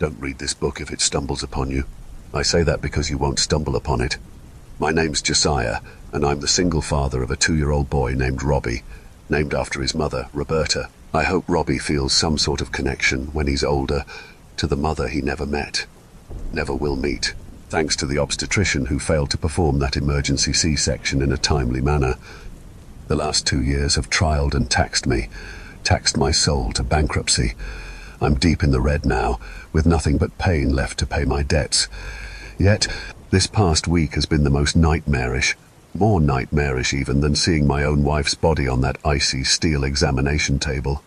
Don't read this book if it stumbles upon you. I say that because you won't stumble upon it. My name's Josiah, and I'm the single father of a 2-year-old boy named Robbie, named after his mother, Roberta. I hope Robbie feels some sort of connection when he's older to the mother he never met, never will meet, thanks to the obstetrician who failed to perform that emergency C-section in a timely manner. The last 2 years have trialed and taxed my soul to bankruptcy. I'm deep in the red now, with nothing but pain left to pay my debts. Yet, this past week has been the most nightmarish, more nightmarish even than seeing my own wife's body on that icy steel examination table.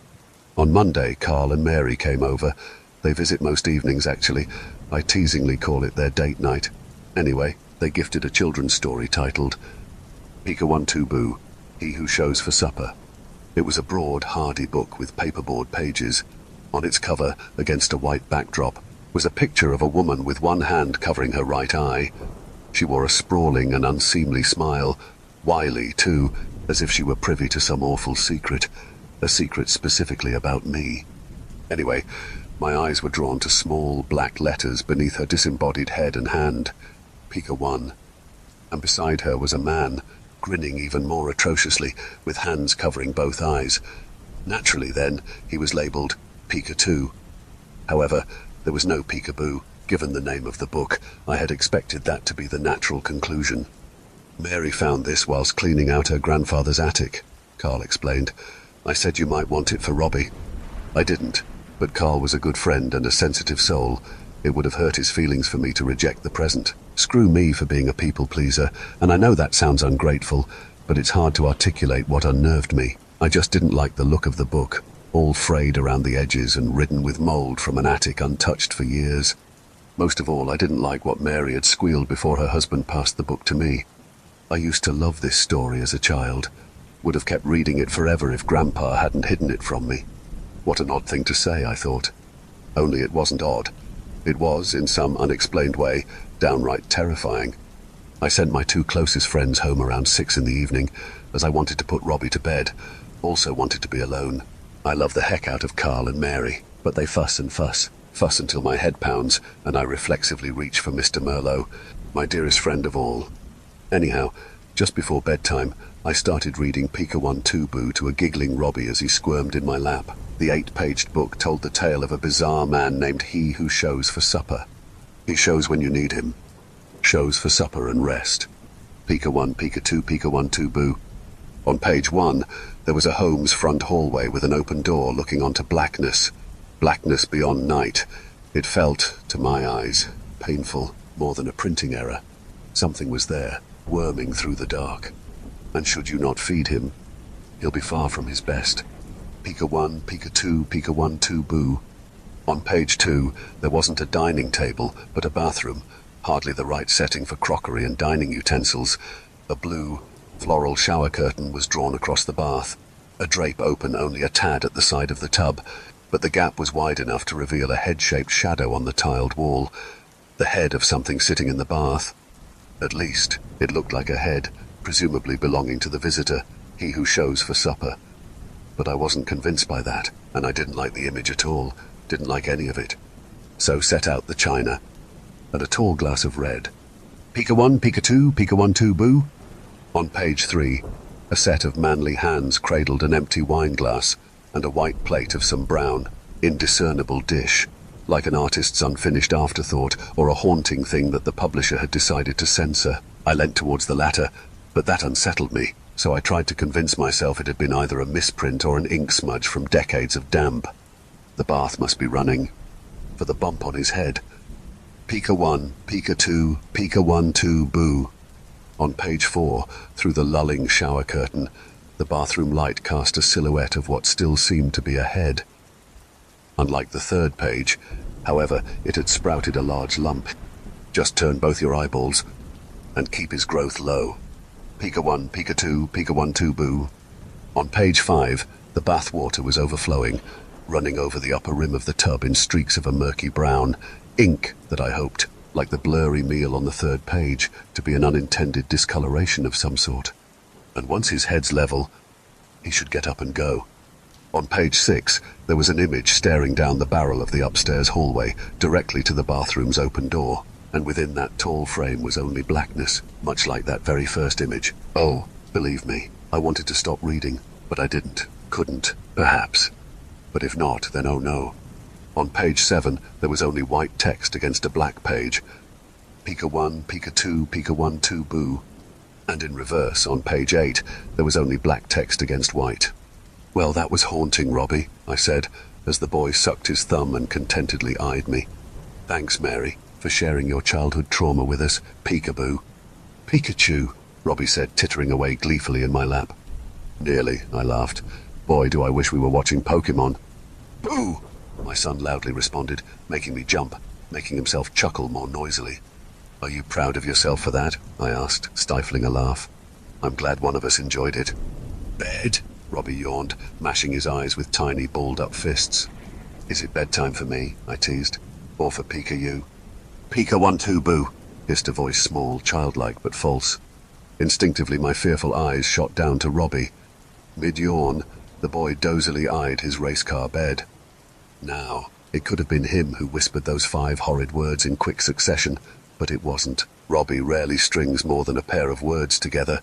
On Monday, Carl and Mary came over. They visit most evenings, actually. I teasingly call it their date night. Anyway, they gifted a children's story titled Peekawuntubu, He Who Shows for Supper. It was a broad, hardy book with paperboard pages. On its cover, against a white backdrop, was a picture of a woman with one hand covering her right eye. She wore a sprawling and unseemly smile, wily too, as if she were privy to some awful secret, a secret specifically about me. Anyway, my eyes were drawn to small black letters beneath her disembodied head and hand, Pika 1, and beside her was a man, grinning even more atrociously, with hands covering both eyes. Naturally then, he was labelled Pika 2. However, there was no peekaboo. Given the name of the book, I had expected that to be the natural conclusion. Mary found this whilst cleaning out her grandfather's attic, Carl explained. I said you might want it for Robbie. I didn't, but Carl was a good friend and a sensitive soul. It would have hurt his feelings for me to reject the present. Screw me for being a people pleaser, and I know that sounds ungrateful, but it's hard to articulate what unnerved me. I just didn't like the look of the book, all frayed around the edges and ridden with mold from an attic untouched for years. Most of all, I didn't like what Mary had squealed before her husband passed the book to me. I used to love this story as a child. Would have kept reading it forever if Grandpa hadn't hidden it from me. What an odd thing to say, I thought. Only it wasn't odd. It was, in some unexplained way, downright terrifying. I sent my 2 closest friends home around 6 in the evening, as I wanted to put Robbie to bed, also wanted to be alone. I love the heck out of Carl and Mary, but they fuss and fuss until my head pounds, and I reflexively reach for Mr. Merlot, my dearest friend of all. Anyhow, just before bedtime, I started reading Peekawuntubu to a giggling Robbie as he squirmed in my lap. The 8-paged book told the tale of a bizarre man named He Who Shows for Supper. He shows when you need him. Shows for supper and rest. Pika 1, Pika 2, Peekawuntubu. On page 1, there was a home's front hallway with an open door looking onto blackness. Blackness beyond night. It felt, to my eyes, painful, more than a printing error. Something was there, worming through the dark. And should you not feed him, he'll be far from his best. Pika 1, Pika 2, Peekawuntubu. On page 2, there wasn't a dining table, but a bathroom, hardly the right setting for crockery and dining utensils. A blue, floral shower curtain was drawn across the bath, a drape open only a tad at the side of the tub, but the gap was wide enough to reveal a head-shaped shadow on the tiled wall, the head of something sitting in the bath. At least, it looked like a head, presumably belonging to the visitor, he who shows for supper. But I wasn't convinced by that, and I didn't like the image at all, didn't like any of it. So set out the china, and a tall glass of red. Pika 1, Pika 2, Peekawuntubu. On page 3, a set of manly hands cradled an empty wine glass and a white plate of some brown, indiscernible dish, like an artist's unfinished afterthought or a haunting thing that the publisher had decided to censor. I leant towards the latter, but that unsettled me, so I tried to convince myself it had been either a misprint or an ink smudge from decades of damp. The bath must be running, for the bump on his head. Pika 1, Pika 2, Peekawuntubu. On page 4, through the lulling shower curtain, the bathroom light cast a silhouette of what still seemed to be a head. Unlike the 3rd page, however, it had sprouted a large lump. Just turn both your eyeballs and keep his growth low. Pika 1, Pika 2, Peekawuntubu. On page 5, the bath water was overflowing, running over the upper rim of the tub in streaks of a murky brown, ink that I hoped, like the blurry meal on the 3rd page, to be an unintended discoloration of some sort. And once his head's level, he should get up and go. On page 6, there was an image staring down the barrel of the upstairs hallway, directly to the bathroom's open door, and within that tall frame was only blackness, much like that very first image. Oh, believe me, I wanted to stop reading, but I didn't. Couldn't, perhaps. But if not, then oh no. On page 7, there was only white text against a black page. Pika 1, Pika 2, Pika 1, 2, boo. And in reverse, on page 8, there was only black text against white. Well, that was haunting, Robbie, I said, as the boy sucked his thumb and contentedly eyed me. Thanks, Mary, for sharing your childhood trauma with us, peekaboo. Pikachu, Robbie said, tittering away gleefully in my lap. Nearly, I laughed. Boy, do I wish we were watching Pokemon. Boo! My son loudly responded, making me jump, making himself chuckle more noisily. Are you proud of yourself for that? I asked, stifling a laugh. I'm glad one of us enjoyed it. Bed? Robbie yawned, mashing his eyes with tiny balled-up fists. Is it bedtime for me? I teased. Or for Pika you? Pika 1, 2, boo, hissed a voice small, childlike, but false. Instinctively, my fearful eyes shot down to Robbie. Mid-yawn, the boy dozily eyed his race-car bed. Now, it could have been him who whispered those 5 horrid words in quick succession, but it wasn't. Robbie rarely strings more than a pair of words together.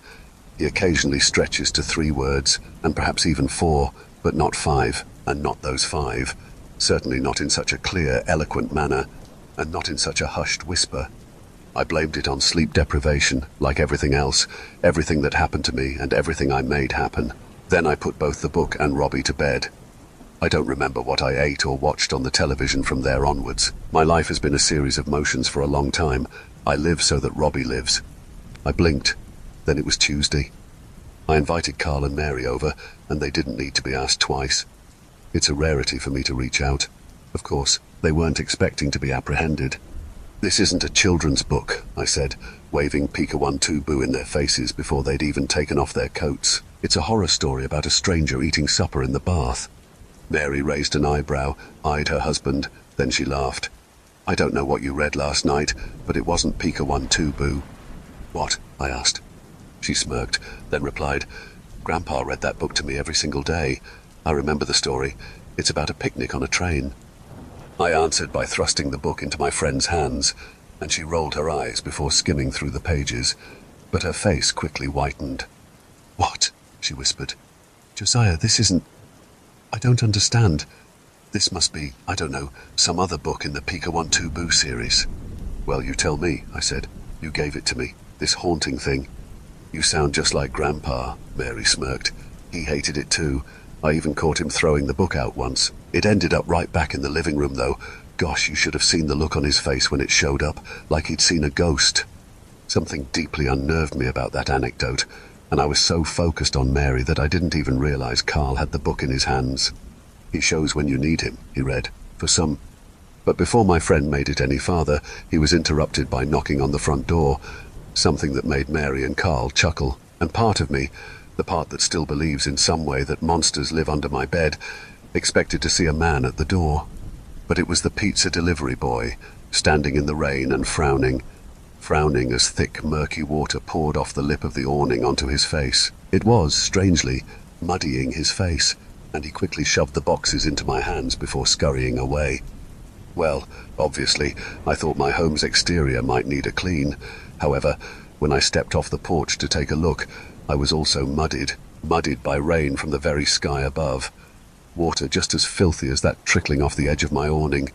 He occasionally stretches to 3 words, and perhaps even 4, but not 5, and not those 5. Certainly not in such a clear, eloquent manner, and not in such a hushed whisper. I blamed it on sleep deprivation, like everything else, everything that happened to me and everything I made happen. Then I put both the book and Robbie to bed. I don't remember what I ate or watched on the television from there onwards. My life has been a series of motions for a long time. I live so that Robbie lives. I blinked. Then it was Tuesday. I invited Carl and Mary over, and they didn't need to be asked twice. It's a rarity for me to reach out. Of course, they weren't expecting to be apprehended. This isn't a children's book, I said, waving Pika 1, 2, boo in their faces before they'd even taken off their coats. It's a horror story about a stranger eating supper in the bath. Mary raised an eyebrow, eyed her husband, then she laughed. I don't know what you read last night, but it wasn't Pika 1, 2, boo. What? I asked. She smirked, then replied, Grandpa read that book to me every single day. I remember the story. It's about a picnic on a train. I answered by thrusting the book into my friend's hands, and she rolled her eyes before skimming through the pages, but her face quickly whitened. What? She whispered. Josiah, this isn't... I don't understand. This must be, I don't know, some other book in the Pika 1, 2, boo series. Well, you tell me, I said. You gave it to me, this haunting thing. You sound just like Grandpa, Mary smirked. He hated it too. I even caught him throwing the book out once. It ended up right back in the living room, though. Gosh, you should have seen the look on his face when it showed up, like he'd seen a ghost. Something deeply unnerved me about that anecdote, and I was so focused on Mary that I didn't even realize Carl had the book in his hands. He shows when you need him, he read, for some... But before my friend made it any farther, he was interrupted by knocking on the front door, something that made Mary and Carl chuckle, and part of me, the part that still believes in some way that monsters live under my bed, expected to see a man at the door. But it was the pizza delivery boy, standing in the rain and frowning as thick, murky water poured off the lip of the awning onto his face. It was, strangely, muddying his face, and he quickly shoved the boxes into my hands before scurrying away. Well, obviously, I thought my home's exterior might need a clean. However, when I stepped off the porch to take a look, I was also muddied by rain from the very sky above. Water just as filthy as that trickling off the edge of my awning,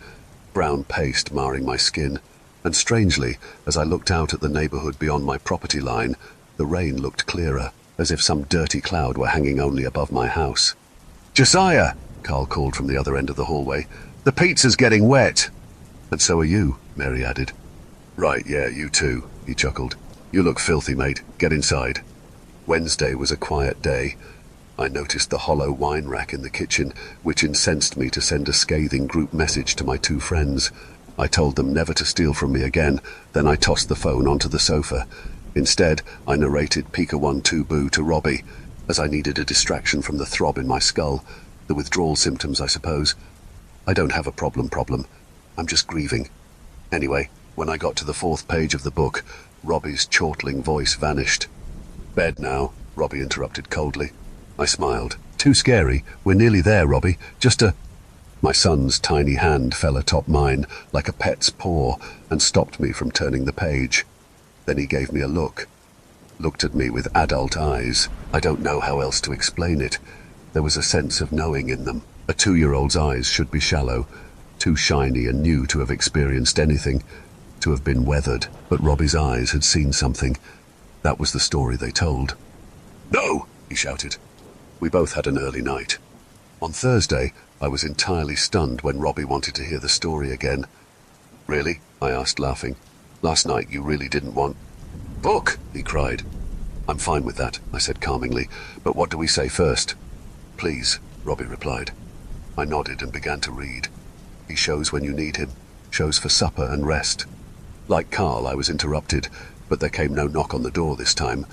brown paste marring my skin. And strangely, as I looked out at the neighborhood beyond my property line, the rain looked clearer, as if some dirty cloud were hanging only above my house. Josiah, Carl called from the other end of the hallway, the pizza's getting wet. And so are you, Mary added. Right, yeah, you too, he chuckled. You look filthy, mate. Get inside. Wednesday was a quiet day. I noticed the hollow wine rack in the kitchen, which incensed me to send a scathing group message to my 2 friends. I told them never to steal from me again, then I tossed the phone onto the sofa. Instead, I narrated Pika 1, 2, boo to Robbie, as I needed a distraction from the throb in my skull, the withdrawal symptoms, I suppose. I don't have a problem. I'm just grieving. Anyway, when I got to the 4th page of the book, Robbie's chortling voice vanished. Bed now, Robbie interrupted coldly. I smiled. Too scary. We're nearly there, Robbie. Just a... My son's tiny hand fell atop mine like a pet's paw and stopped me from turning the page. Then he gave me a look. Looked at me with adult eyes. I don't know how else to explain it. There was a sense of knowing in them. A 2-year-old's eyes should be shallow, too shiny and new to have experienced anything, to have been weathered. But Robbie's eyes had seen something. That was the story they told. "No!" he shouted. We both had an early night. On Thursday, I was entirely stunned when Robbie wanted to hear the story again. "Really?" I asked, laughing. "Last night you really didn't want—" "Book!" he cried. "I'm fine with that," I said calmingly, "but what do we say first?" "Please," Robbie replied. I nodded and began to read. He shows when you need him, shows for supper and rest. Like Carl, I was interrupted, but there came no knock on the door this time.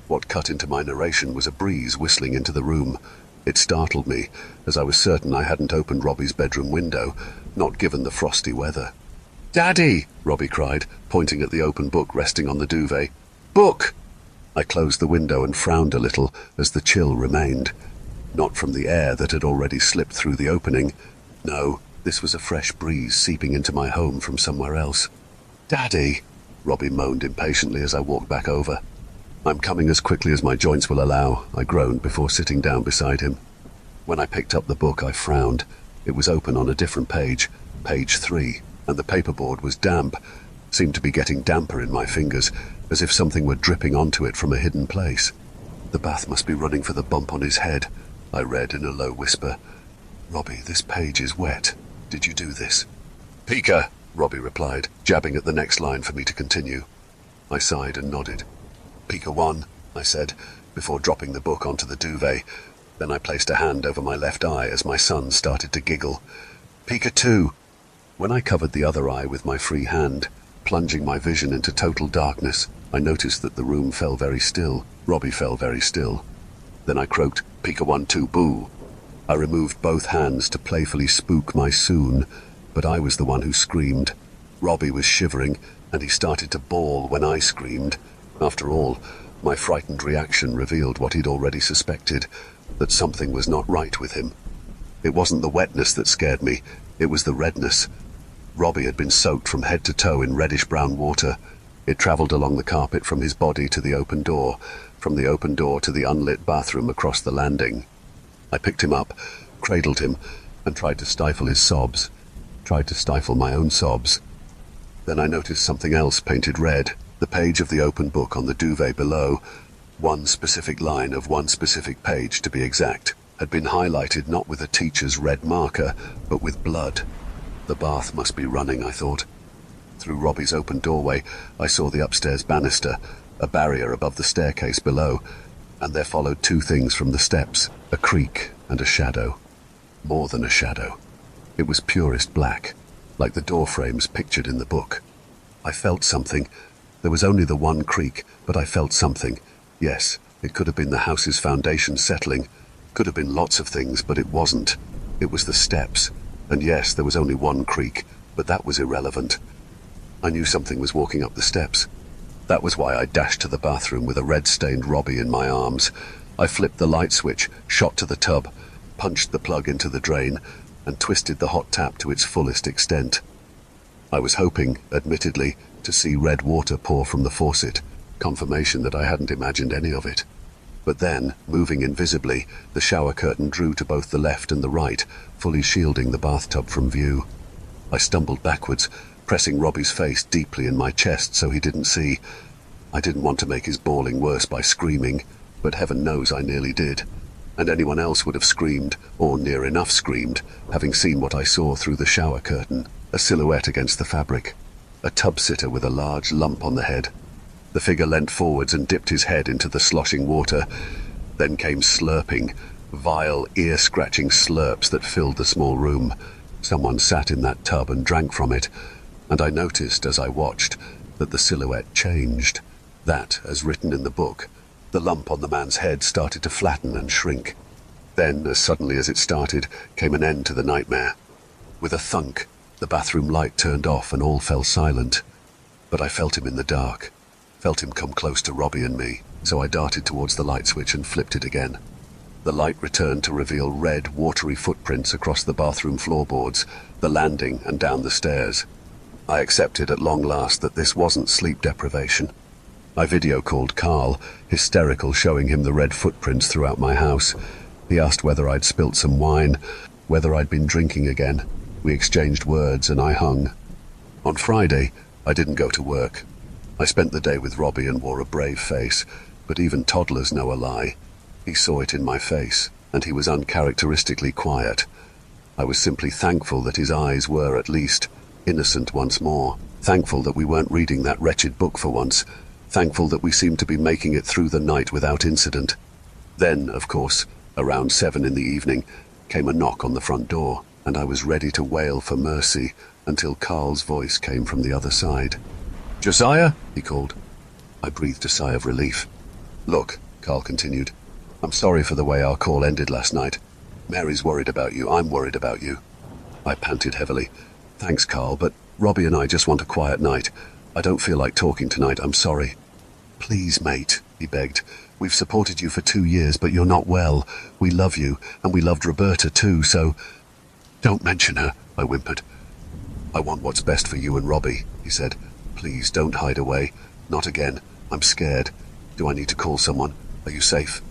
What cut into my narration was a breeze whistling into the room. It startled me, as I was certain I hadn't opened Robbie's bedroom window, not given the frosty weather. "Daddy!" Robbie cried, pointing at the open book resting on the duvet. "Book!" I closed the window and frowned a little as the chill remained. Not from the air that had already slipped through the opening. No, this was a fresh breeze seeping into my home from somewhere else. "Daddy!" Robbie moaned impatiently as I walked back over. "I'm coming as quickly as my joints will allow," I groaned before sitting down beside him. When I picked up the book, I frowned. It was open on a different page, page 3, and the paperboard was damp, seemed to be getting damper in my fingers, as if something were dripping onto it from a hidden place. "The bath must be running for the bump on his head," I read in a low whisper. "Robbie, this page is wet. Did you do this?" "Pika," Robbie replied, jabbing at the next line for me to continue. I sighed and nodded. "Pika 1, I said, before dropping the book onto the duvet. Then I placed a hand over my left eye as my son started to giggle. "Pika 2. When I covered the other eye with my free hand, plunging my vision into total darkness, I noticed that the room fell very still. Robbie fell very still. Then I croaked, "Pika 1, 2, boo." I removed both hands to playfully spook my soon, but I was the one who screamed. Robbie was shivering, and he started to bawl when I screamed. After all, my frightened reaction revealed what he'd already suspected, that something was not right with him. It wasn't the wetness that scared me, it was the redness. Robbie had been soaked from head to toe in reddish-brown water. It travelled along the carpet from his body to the open door, from the open door to the unlit bathroom across the landing. I picked him up, cradled him, and tried to stifle his sobs, tried to stifle my own sobs. Then I noticed something else painted red, the page of the open book on the duvet below. One specific line of one specific page, to be exact, had been highlighted not with a teacher's red marker, but with blood. The bath must be running, I thought. Through Robbie's open doorway, I saw the upstairs banister, a barrier above the staircase below, and there followed two things from the steps, a creak and a shadow. More than a shadow. It was purest black, like the door frames pictured in the book. I felt something. There was only the one creak, but I felt something. Yes, it could have been the house's foundation settling. Could have been lots of things, but it wasn't. It was the steps. And yes, there was only one creak, but that was irrelevant. I knew something was walking up the steps. That was why I dashed to the bathroom with a red-stained Robbie in my arms. I flipped the light switch, shot to the tub, punched the plug into the drain, and twisted the hot tap to its fullest extent. I was hoping, admittedly, to see red water pour from the faucet, confirmation that I hadn't imagined any of it. But then, moving invisibly, the shower curtain drew to both the left and the right, fully shielding the bathtub from view. I stumbled backwards, pressing Robbie's face deeply in my chest so he didn't see. I didn't want to make his bawling worse by screaming, but heaven knows I nearly did. And anyone else would have screamed, or near enough screamed, having seen what I saw through the shower curtain, a silhouette against the fabric, a tub-sitter with a large lump on the head. The figure leant forwards and dipped his head into the sloshing water. Then came slurping, vile, ear-scratching slurps that filled the small room. Someone sat in that tub and drank from it, and I noticed as I watched that the silhouette changed, that, as written in the book, the lump on the man's head started to flatten and shrink. Then, as suddenly as it started, came an end to the nightmare. With a thunk, the bathroom light turned off and all fell silent. But I felt him in the dark, felt him come close to Robbie and me, so I darted towards the light switch and flipped it again. The light returned to reveal red, watery footprints across the bathroom floorboards, the landing, and down the stairs. I accepted at long last that this wasn't sleep deprivation. I video-called Carl, hysterical, showing him the red footprints throughout my house. He asked whether I'd spilt some wine, whether I'd been drinking again. We exchanged words and I hung. On Friday, I didn't go to work. I spent the day with Robbie and wore a brave face, but even toddlers know a lie. He saw it in my face, and he was uncharacteristically quiet. I was simply thankful that his eyes were, at least, innocent once more. Thankful that we weren't reading that wretched book for once. Thankful that we seemed to be making it through the night without incident. Then, of course, around 7 in the evening, came a knock on the front door, and I was ready to wail for mercy until Carl's voice came from the other side. "Josiah?" he called. I breathed a sigh of relief. "Look," Carl continued, "I'm sorry for the way our call ended last night. Mary's worried about you. I'm worried about you." I panted heavily. "Thanks, Carl, but Robbie and I just want a quiet night. I don't feel like talking tonight. I'm sorry." "Please, mate," he begged. "We've supported you for 2 years, but you're not well. We love you, and we loved Roberta too, so—" "Don't mention her," I whimpered. "I want what's best for you and Robbie," he said. "Please, don't hide away. Not again. I'm scared. Do I need to call someone? Are you safe?"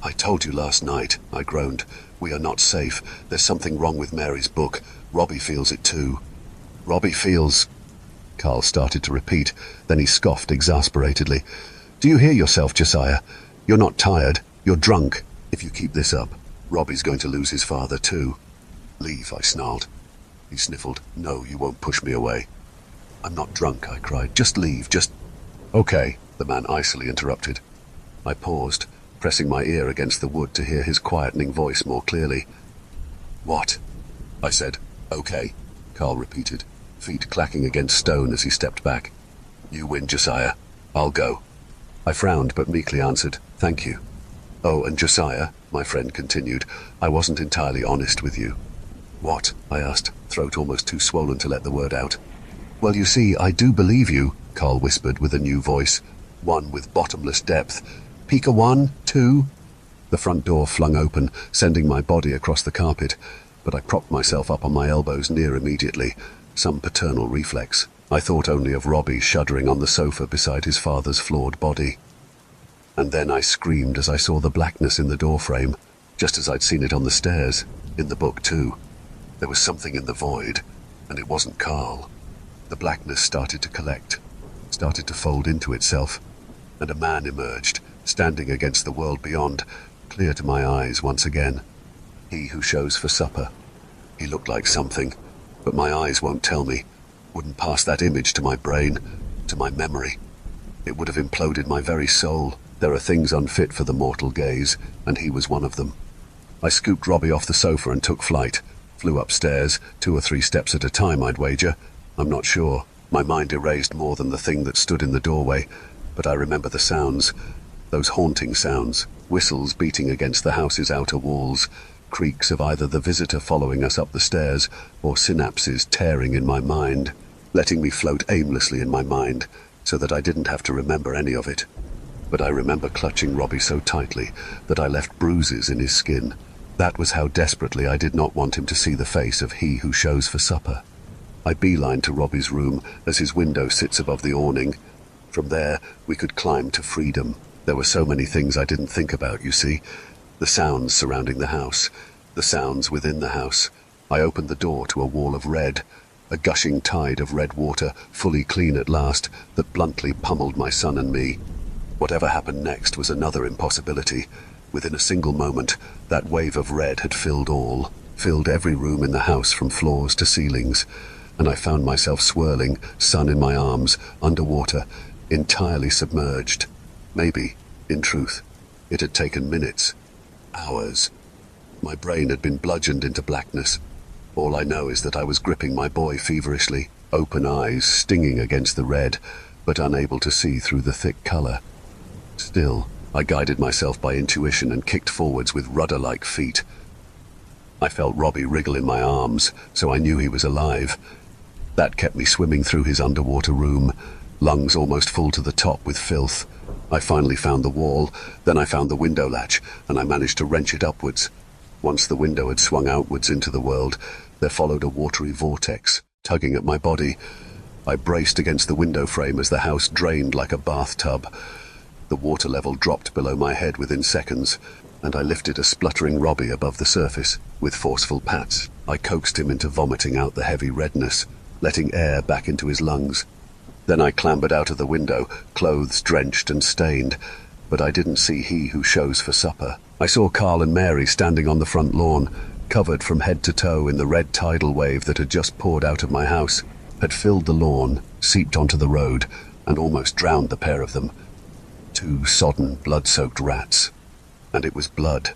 "I told you last night," I groaned. "We are not safe. There's something wrong with Mary's book. Robbie feels it too." "Robbie feels—" Carl started to repeat, then he scoffed exasperatedly. "Do you hear yourself, Josiah? You're not tired. You're drunk. If you keep this up, Robbie's going to lose his father too." "Leave," I snarled. He sniffled. "No, you won't push me away." "I'm not drunk," I cried. "Just leave, just—" "Okay," the man icily interrupted. I paused, pressing my ear against the wood to hear his quietening voice more clearly. "What?" I said. "Okay," Carl repeated, feet clacking against stone as he stepped back. "You win, Josiah. I'll go." I frowned but meekly answered, "Thank you." "Oh, and Josiah," my friend continued, "I wasn't entirely honest with you." "What?" I asked, throat almost too swollen to let the word out. "Well, you see, I do believe you," Carl whispered with a new voice, one with bottomless depth. "Pika 1, 2... The front door flung open, sending my body across the carpet, but I propped myself up on my elbows near immediately, some paternal reflex. I thought only of Robbie shuddering on the sofa beside his father's flawed body. And then I screamed as I saw the blackness in the doorframe, just as I'd seen it on the stairs, in the book too. There was something in the void, and it wasn't Carl. The blackness started to collect, started to fold into itself, and a man emerged, standing against the world beyond, clear to my eyes once again. He who shows for supper. He looked like something, but my eyes won't tell me, wouldn't pass that image to my brain, to my memory. It would have imploded my very soul. There are things unfit for the mortal gaze, and he was one of them. I scooped Robbie off the sofa and took flight, flew upstairs, 2 or 3 steps at a time, I'd wager. I'm not sure. My mind erased more than the thing that stood in the doorway, but I remember the sounds, those haunting sounds, whistles beating against the house's outer walls, creaks of either the visitor following us up the stairs or synapses tearing in my mind, letting me float aimlessly in my mind so that I didn't have to remember any of it. But I remember clutching Robbie so tightly that I left bruises in his skin. That was how desperately I did not want him to see the face of he who shows for supper. I beelined to Robbie's room as his window sits above the awning. From there, we could climb to freedom. There were so many things I didn't think about, you see. The sounds surrounding the house, the sounds within the house. I opened the door to a wall of red, a gushing tide of red water, fully clean at last, that bluntly pummeled my son and me. Whatever happened next was another impossibility. Within a single moment, that wave of red had filled every room in the house from floors to ceilings, and I found myself swirling, son in my arms, underwater, entirely submerged. Maybe, in truth, it had taken minutes, hours. My brain had been bludgeoned into blackness. All I know is that I was gripping my boy feverishly, open eyes stinging against the red, but unable to see through the thick color. Still, I guided myself by intuition and kicked forwards with rudder-like feet. I felt Robbie wriggle in my arms, so I knew he was alive. That kept me swimming through his underwater room, lungs almost full to the top with filth. I finally found the wall, then I found the window latch, and I managed to wrench it upwards. Once the window had swung outwards into the world, there followed a watery vortex, tugging at my body. I braced against the window frame as the house drained like a bathtub. The water level dropped below my head within seconds, and I lifted a spluttering Robbie above the surface. With forceful pats, I coaxed him into vomiting out the heavy redness, letting air back into his lungs. Then I clambered out of the window, clothes drenched and stained, but I didn't see he who shows for supper. I saw Carl and Mary standing on the front lawn, covered from head to toe in the red tidal wave that had just poured out of my house, had filled the lawn, seeped onto the road, and almost drowned the pair of them. 2 sodden, blood-soaked rats. And it was blood.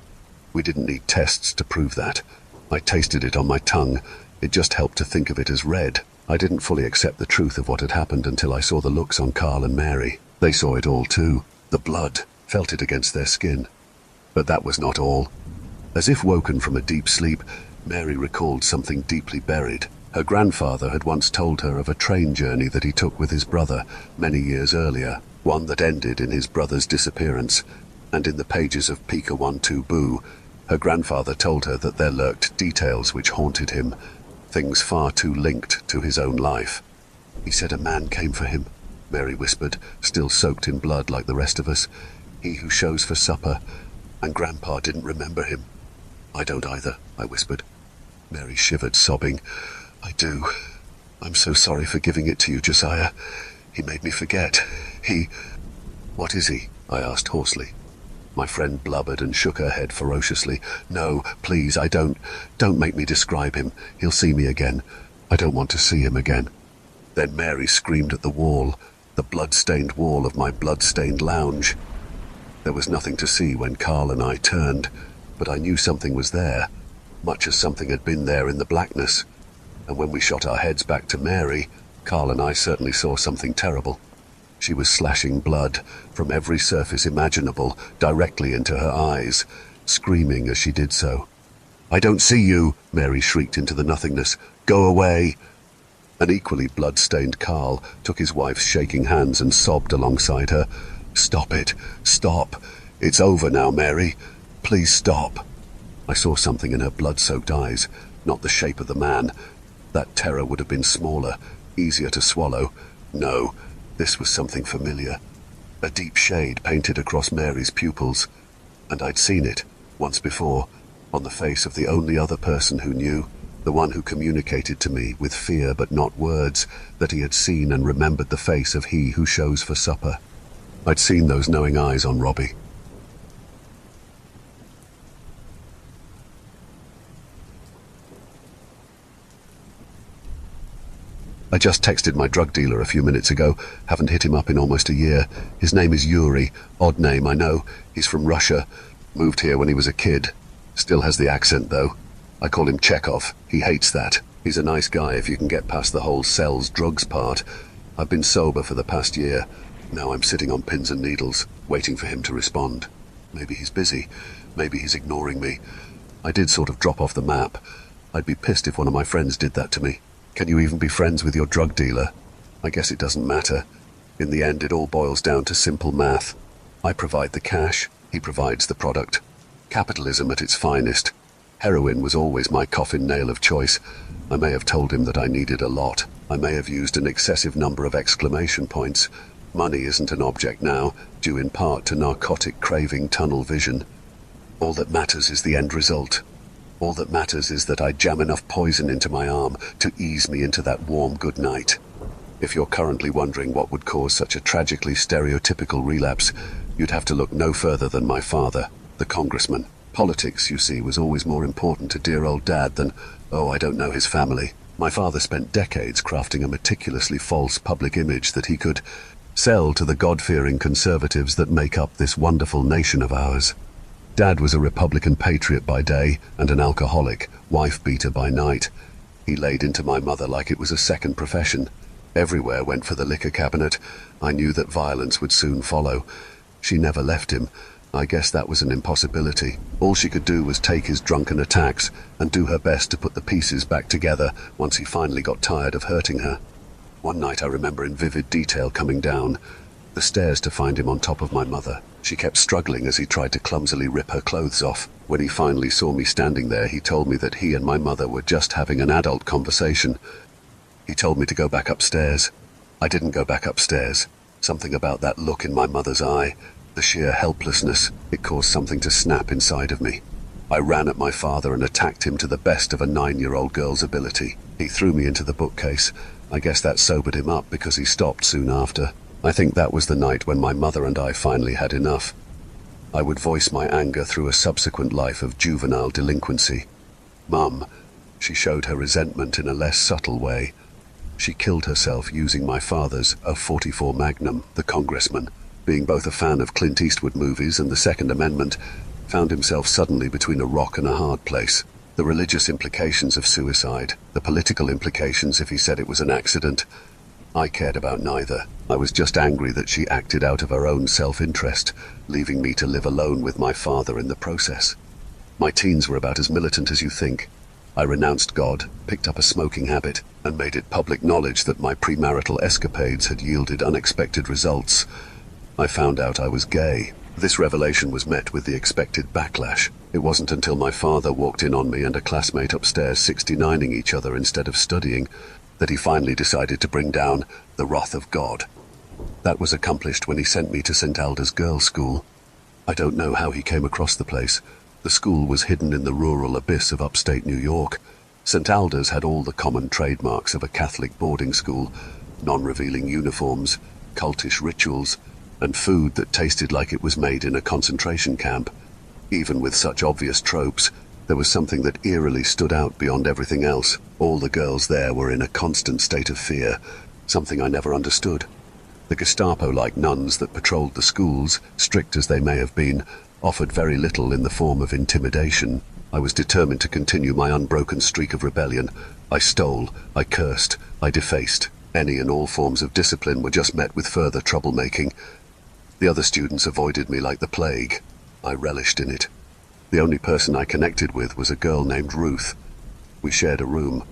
We didn't need tests to prove that. I tasted it on my tongue. It just helped to think of it as red. I didn't fully accept the truth of what had happened until I saw the looks on Carl and Mary. They saw it all too. The blood, felt it against their skin. But that was not all. As if woken from a deep sleep, Mary recalled something deeply buried. Her grandfather had once told her of a train journey that he took with his brother many years earlier, one that ended in his brother's disappearance. And in the pages of Pika 1-2 Boo, her grandfather told her that there lurked details which haunted him, things far too linked to his own life. He said a man came for him, Mary whispered, still soaked in blood like the rest of us. He who shows for supper, and Grandpa didn't remember him. I don't either, I whispered. Mary shivered, sobbing. I do. I'm so sorry for giving it to you, Josiah. He made me forget. What is he? I asked hoarsely. My friend blubbered and shook her head ferociously. No, please, don't make me describe him. He'll see me again. I don't want to see him again. Then Mary screamed at the wall, the blood-stained wall of my blood-stained lounge. There was nothing to see when Carl and I turned, but I knew something was there, much as something had been there in the blackness. And when we shot our heads back to Mary, Carl and I certainly saw something terrible. She was slashing blood from every surface imaginable directly into her eyes, screaming as she did so. I don't see you, Mary shrieked into the nothingness. Go away. An equally blood-stained Carl took his wife's shaking hands and sobbed alongside her. Stop it. Stop. It's over now, Mary. Please stop. I saw something in her blood-soaked eyes, not the shape of the man. That terror would have been smaller, easier to swallow. No. This was something familiar. A deep shade painted across Mary's pupils, and I'd seen it, once before, on the face of the only other person who knew, the one who communicated to me, with fear but not words, that he had seen and remembered the face of he who shows for supper. I'd seen those knowing eyes on Robbie. I just texted my drug dealer a few minutes ago. Haven't hit him up in almost a year. His name is Yuri. Odd name, I know. He's from Russia. Moved here when he was a kid. Still has the accent, though. I call him Chekhov. He hates that. He's a nice guy if you can get past the whole sells drugs part. I've been sober for the past year. Now I'm sitting on pins and needles, waiting for him to respond. Maybe he's busy. Maybe he's ignoring me. I did sort of drop off the map. I'd be pissed if one of my friends did that to me. Can you even be friends with your drug dealer? I guess it doesn't matter. In the end, it all boils down to simple math. I provide the cash, he provides the product. Capitalism at its finest. Heroin was always my coffin nail of choice. I may have told him that I needed a lot. I may have used an excessive number of exclamation points. Money isn't an object now, due in part to narcotic craving tunnel vision. All that matters is the end result. All that matters is that I jam enough poison into my arm to ease me into that warm good night. If you're currently wondering what would cause such a tragically stereotypical relapse, you'd have to look no further than my father, the congressman. Politics, you see, was always more important to dear old Dad than, I don't know his family. My father spent decades crafting a meticulously false public image that he could sell to the God-fearing conservatives that make up this wonderful nation of ours. Dad was a Republican patriot by day and an alcoholic, wife-beater by night. He laid into my mother like it was a second profession. Everywhere went for the liquor cabinet. I knew that violence would soon follow. She never left him. I guess that was an impossibility. All she could do was take his drunken attacks and do her best to put the pieces back together once he finally got tired of hurting her. One night I remember in vivid detail coming down. the stairs to find him on top of my mother. She kept struggling as he tried to clumsily rip her clothes off. When he finally saw me standing there, he told me that he and my mother were just having an adult conversation. He told me to go back upstairs. I didn't go back upstairs. Something about that look in my mother's eye, the sheer helplessness, it caused something to snap inside of me. I ran at my father and attacked him to the best of a 9-year-old girl's ability. He threw me into the bookcase. I guess that sobered him up because he stopped soon after. I think that was the night when my mother and I finally had enough. I would voice my anger through a subsequent life of juvenile delinquency. Mum, she showed her resentment in a less subtle way. She killed herself using my father's .44 Magnum, the congressman. Being both a fan of Clint Eastwood movies and the Second Amendment, found himself suddenly between a rock and a hard place. The religious implications of suicide, the political implications if he said it was an accident. I cared about neither. I was just angry that she acted out of her own self-interest, leaving me to live alone with my father in the process. My teens were about as militant as you think. I renounced God, picked up a smoking habit, and made it public knowledge that my premarital escapades had yielded unexpected results. I found out I was gay. This revelation was met with the expected backlash. It wasn't until my father walked in on me and a classmate upstairs 69ing each other instead of studying that he finally decided to bring down the wrath of God. That was accomplished when he sent me to St. Alda's girls' school. I don't know how he came across the place. The school was hidden in the rural abyss of upstate New York. St. Alda's had all the common trademarks of a Catholic boarding school: non-revealing uniforms, cultish rituals, and food that tasted like it was made in a concentration camp. Even with such obvious tropes, there was something that eerily stood out beyond everything else. All the girls there were in a constant state of fear, something I never understood. The Gestapo-like nuns that patrolled the schools, strict as they may have been, offered very little in the form of intimidation. I was determined to continue my unbroken streak of rebellion. I stole, I cursed, I defaced. Any and all forms of discipline were just met with further troublemaking. The other students avoided me like the plague. I relished in it. The only person I connected with was a girl named Ruth. We shared a room.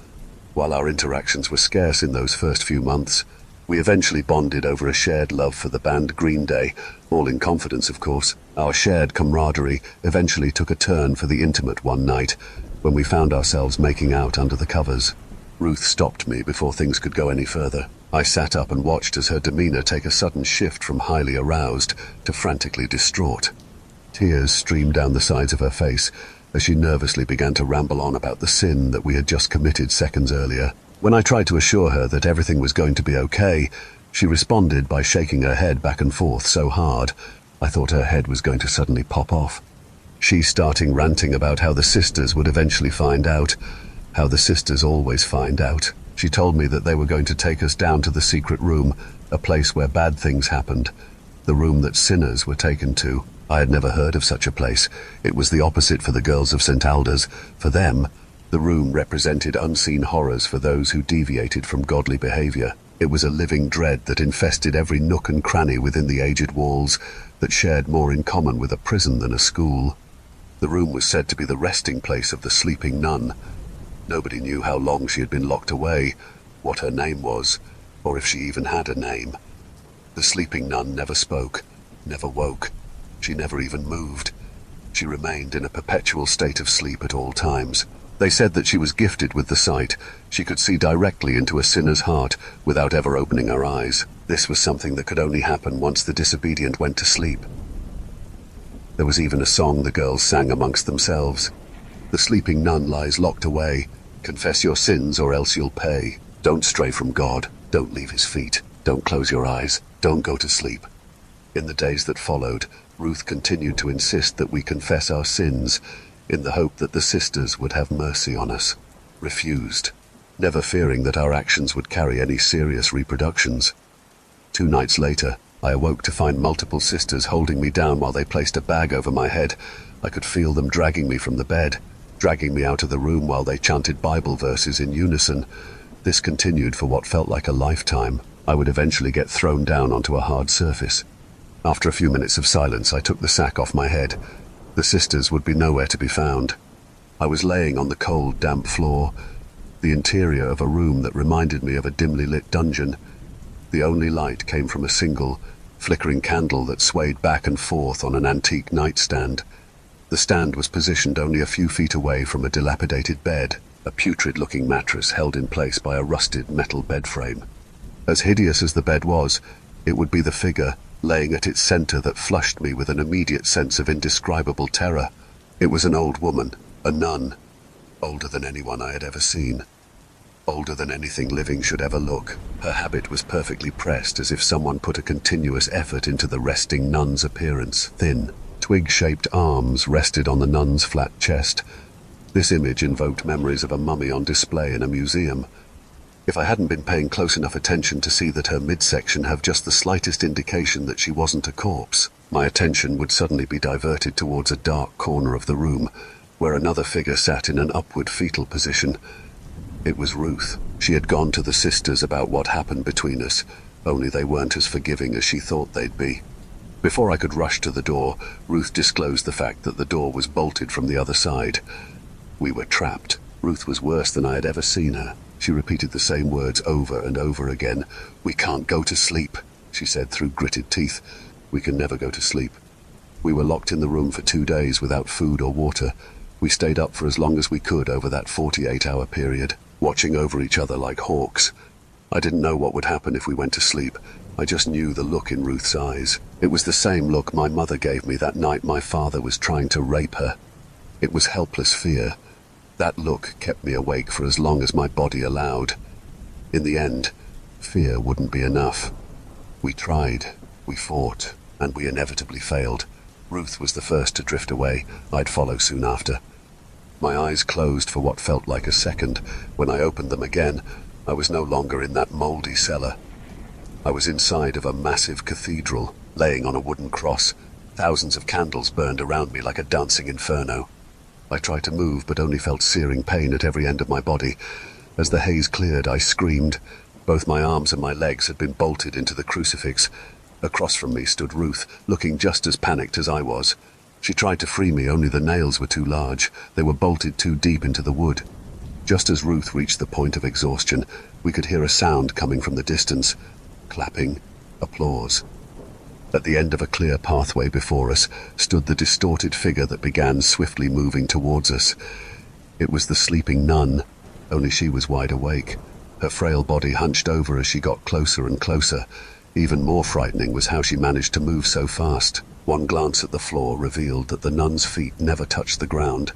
While our interactions were scarce in those first few months, we eventually bonded over a shared love for the band Green Day, all in confidence, of course. Our shared camaraderie eventually took a turn for the intimate one night, when we found ourselves making out under the covers. Ruth stopped me before things could go any further. I sat up and watched as her demeanor take a sudden shift from highly aroused to frantically distraught. Tears streamed down the sides of her face as she nervously began to ramble on about the sin that we had just committed seconds earlier. When I tried to assure her that everything was going to be okay, she responded by shaking her head back and forth so hard I thought her head was going to suddenly pop off. She starting ranting about how the sisters would eventually find out, how the sisters always find out. She told me that they were going to take us down to the secret room, a place where bad things happened, the room that sinners were taken to. I had never heard of such a place. It was the opposite for the girls of St. Alda's. For them, the room represented unseen horrors for those who deviated from godly behavior. It was a living dread that infested every nook and cranny within the aged walls that shared more in common with a prison than a school. The room was said to be the resting place of the sleeping nun. Nobody knew how long she had been locked away, what her name was, or if she even had a name. The sleeping nun never spoke, never woke. She never even moved. She remained in a perpetual state of sleep at all times. They said that she was gifted with the sight. She could see directly into a sinner's heart without ever opening her eyes. This was something that could only happen once the disobedient went to sleep. There was even a song the girls sang amongst themselves. The sleeping nun lies locked away. Confess your sins or else you'll pay. Don't stray from God. Don't leave his feet. Don't close your eyes. Don't go to sleep. In the days that followed, Ruth continued to insist that we confess our sins, in the hope that the sisters would have mercy on us. Refused, never fearing that our actions would carry any serious repercussions. 2 nights later, I awoke to find multiple sisters holding me down while they placed a bag over my head. I could feel them dragging me from the bed, dragging me out of the room while they chanted Bible verses in unison. This continued for what felt like a lifetime. I would eventually get thrown down onto a hard surface. After a few minutes of silence, I took the sack off my head. The sisters would be nowhere to be found. I was laying on the cold, damp floor, the interior of a room that reminded me of a dimly lit dungeon. The only light came from a single, flickering candle that swayed back and forth on an antique nightstand. The stand was positioned only a few feet away from a dilapidated bed, a putrid-looking mattress held in place by a rusted metal bed frame. As hideous as the bed was, it would be the figure laying at its center that flushed me with an immediate sense of indescribable terror. It was an old woman, a nun, older than anyone I had ever seen. Older than anything living should ever look. Her habit was perfectly pressed, as if someone put a continuous effort into the resting nun's appearance. Thin, twig-shaped arms rested on the nun's flat chest. This image invoked memories of a mummy on display in a museum. If I hadn't been paying close enough attention to see that her midsection had just the slightest indication that she wasn't a corpse, my attention would suddenly be diverted towards a dark corner of the room, where another figure sat in an upward fetal position. It was Ruth. She had gone to the sisters about what happened between us, only they weren't as forgiving as she thought they'd be. Before I could rush to the door, Ruth disclosed the fact that the door was bolted from the other side. We were trapped. Ruth was worse than I had ever seen her. She repeated the same words over and over again. "We can't go to sleep," she said through gritted teeth. "We can never go to sleep." We were locked in the room for 2 days without food or water. We stayed up for as long as we could over that 48-hour period, watching over each other like hawks. I didn't know what would happen if we went to sleep. I just knew the look in Ruth's eyes. It was the same look my mother gave me that night my father was trying to rape her. It was helpless fear. That look kept me awake for as long as my body allowed. In the end, fear wouldn't be enough. We tried, we fought, and we inevitably failed. Ruth was the first to drift away. I'd follow soon after. My eyes closed for what felt like a second. When I opened them again, I was no longer in that moldy cellar. I was inside of a massive cathedral, laying on a wooden cross. Thousands of candles burned around me like a dancing inferno. I tried to move, but only felt searing pain at every end of my body. As the haze cleared, I screamed. Both my arms and my legs had been bolted into the crucifix. Across from me stood Ruth, looking just as panicked as I was. She tried to free me, only the nails were too large. They were bolted too deep into the wood. Just as Ruth reached the point of exhaustion, we could hear a sound coming from the distance. Clapping, applause. At the end of a clear pathway before us stood the distorted figure that began swiftly moving towards us. It was the sleeping nun, only she was wide awake. Her frail body hunched over as she got closer and closer. Even more frightening was how she managed to move so fast. One glance at the floor revealed that the nun's feet never touched the ground.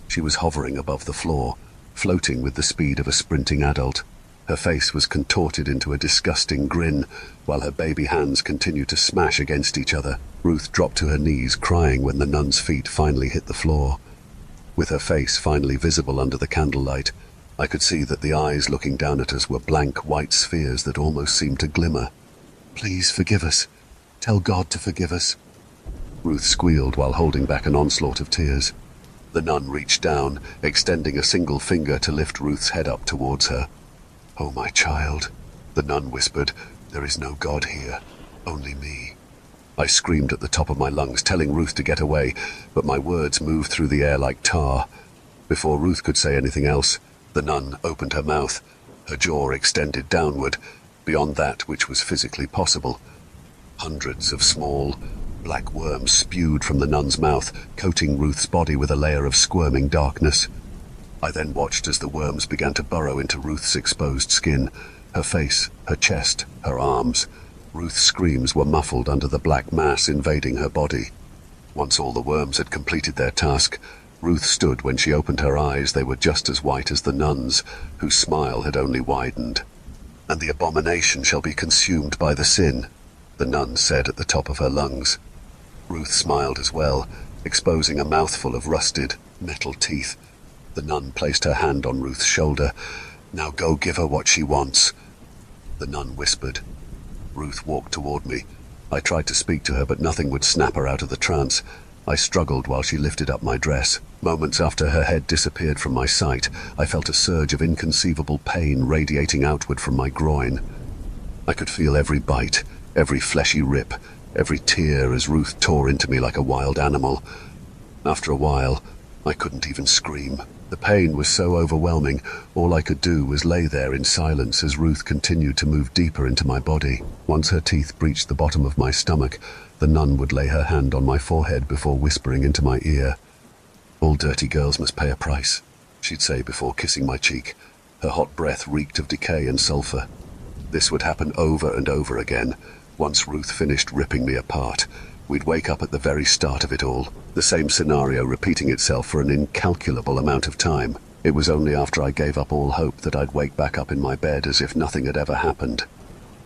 She was hovering above the floor, floating with the speed of a sprinting adult. Her face was contorted into a disgusting grin, while her baby hands continued to smash against each other. Ruth dropped to her knees, crying when the nun's feet finally hit the floor. With her face finally visible under the candlelight, I could see that the eyes looking down at us were blank white spheres that almost seemed to glimmer. "Please forgive us. Tell God to forgive us," Ruth squealed while holding back an onslaught of tears. The nun reached down, extending a single finger to lift Ruth's head up towards her. "Oh, my child," the nun whispered, "there is no God here, only me." I screamed at the top of my lungs, telling Ruth to get away, but my words moved through the air like tar. Before Ruth could say anything else, the nun opened her mouth, her jaw extended downward, beyond that which was physically possible. Hundreds of small, black worms spewed from the nun's mouth, coating Ruth's body with a layer of squirming darkness. I then watched as the worms began to burrow into Ruth's exposed skin, her face, her chest, her arms. Ruth's screams were muffled under the black mass invading her body. Once all the worms had completed their task, Ruth stood. When she opened her eyes, they were just as white as the nun's, whose smile had only widened. "And the abomination shall be consumed by the sin," the nun said at the top of her lungs. Ruth smiled as well, exposing a mouthful of rusted, metal teeth. The nun placed her hand on Ruth's shoulder. "Now go give her what she wants," the nun whispered. Ruth walked toward me. I tried to speak to her, but nothing would snap her out of the trance. I struggled while she lifted up my dress. Moments after her head disappeared from my sight, I felt a surge of inconceivable pain radiating outward from my groin. I could feel every bite, every fleshy rip, every tear as Ruth tore into me like a wild animal. After a while, I couldn't even scream. The pain was so overwhelming, all I could do was lay there in silence as Ruth continued to move deeper into my body. Once her teeth breached the bottom of my stomach, the nun would lay her hand on my forehead before whispering into my ear. "All dirty girls must pay a price," she'd say before kissing my cheek. Her hot breath reeked of decay and sulfur. This would happen over and over again. Once Ruth finished ripping me apart, we'd wake up at the very start of it all, the same scenario repeating itself for an incalculable amount of time. It was only after I gave up all hope that I'd wake back up in my bed as if nothing had ever happened.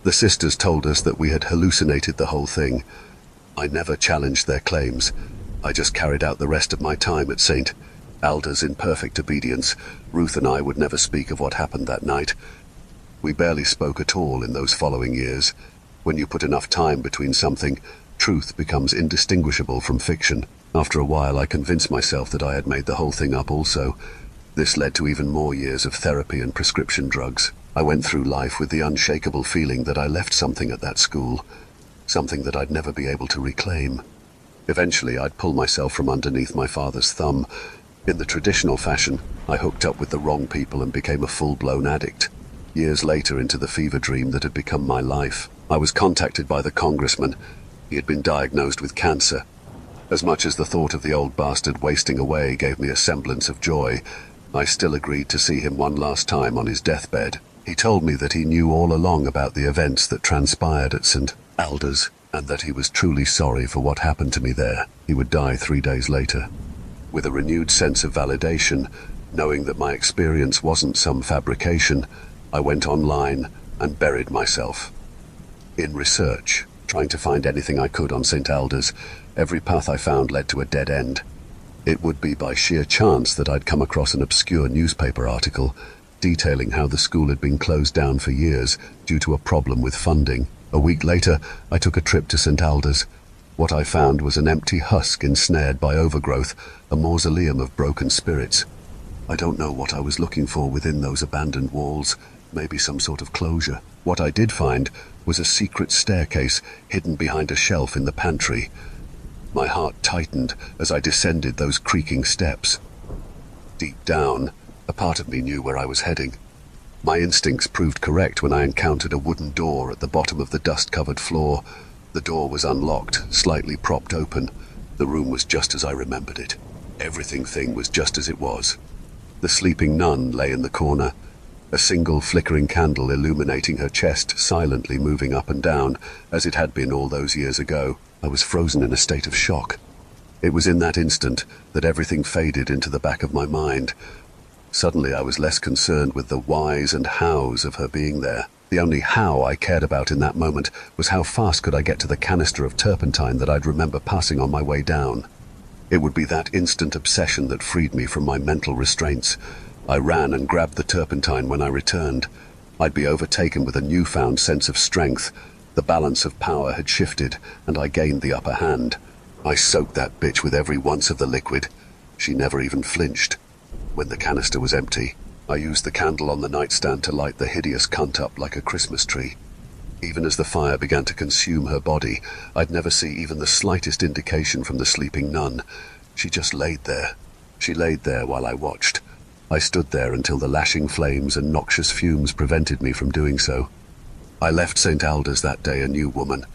The sisters told us that we had hallucinated the whole thing. I never challenged their claims. I just carried out the rest of my time at St. Alda's in perfect obedience. Ruth and I would never speak of what happened that night. We barely spoke at all in those following years. When you put enough time between something, truth becomes indistinguishable from fiction. After a while, I convinced myself that I had made the whole thing up also. This led to even more years of therapy and prescription drugs. I went through life with the unshakable feeling that I left something at that school, something that I'd never be able to reclaim. Eventually, I'd pull myself from underneath my father's thumb. In the traditional fashion, I hooked up with the wrong people and became a full-blown addict. Years later, into the fever dream that had become my life, I was contacted by the congressman. He had been diagnosed with cancer. As much as the thought of the old bastard wasting away gave me a semblance of joy, I still agreed to see him one last time on his deathbed. He told me that he knew all along about the events that transpired at St. Alda's, and that he was truly sorry for what happened to me there. He would die 3 days later. With a renewed sense of validation, knowing that my experience wasn't some fabrication, I went online and buried myself. In research, trying to find anything I could on St. Alda's, every path I found led to a dead end. It would be by sheer chance that I'd come across an obscure newspaper article detailing how the school had been closed down for years due to a problem with funding. A week later, I took a trip to St. Alda's. What I found was an empty husk ensnared by overgrowth, a mausoleum of broken spirits. I don't know what I was looking for within those abandoned walls, maybe some sort of closure. What I did find was a secret staircase hidden behind a shelf in the pantry. My heart tightened as I descended those creaking steps. Deep down, a part of me knew where I was heading. My instincts proved correct when I encountered a wooden door at the bottom of the dust-covered floor. The door was unlocked, slightly propped open. The room was just as I remembered it. Everything was just as it was. The sleeping nun lay in the corner, a single flickering candle illuminating her chest, silently moving up and down, as it had been all those years ago. I was frozen in a state of shock. It was in that instant that everything faded into the back of my mind. Suddenly I was less concerned with the whys and hows of her being there. The only how I cared about in that moment was how fast could I get to the canister of turpentine that I'd remember passing on my way down. It would be that instant obsession that freed me from my mental restraints. I ran and grabbed the turpentine when I returned. I'd be overtaken with a newfound sense of strength. The balance of power had shifted, and I gained the upper hand. I soaked that bitch with every ounce of the liquid. She never even flinched. When the canister was empty, I used the candle on the nightstand to light the hideous cunt up like a Christmas tree. Even as the fire began to consume her body, I'd never see even the slightest indication from the sleeping nun. She just laid there. She laid there while I watched. I stood there until the lashing flames and noxious fumes prevented me from doing so. I left St. Alda's that day a new woman.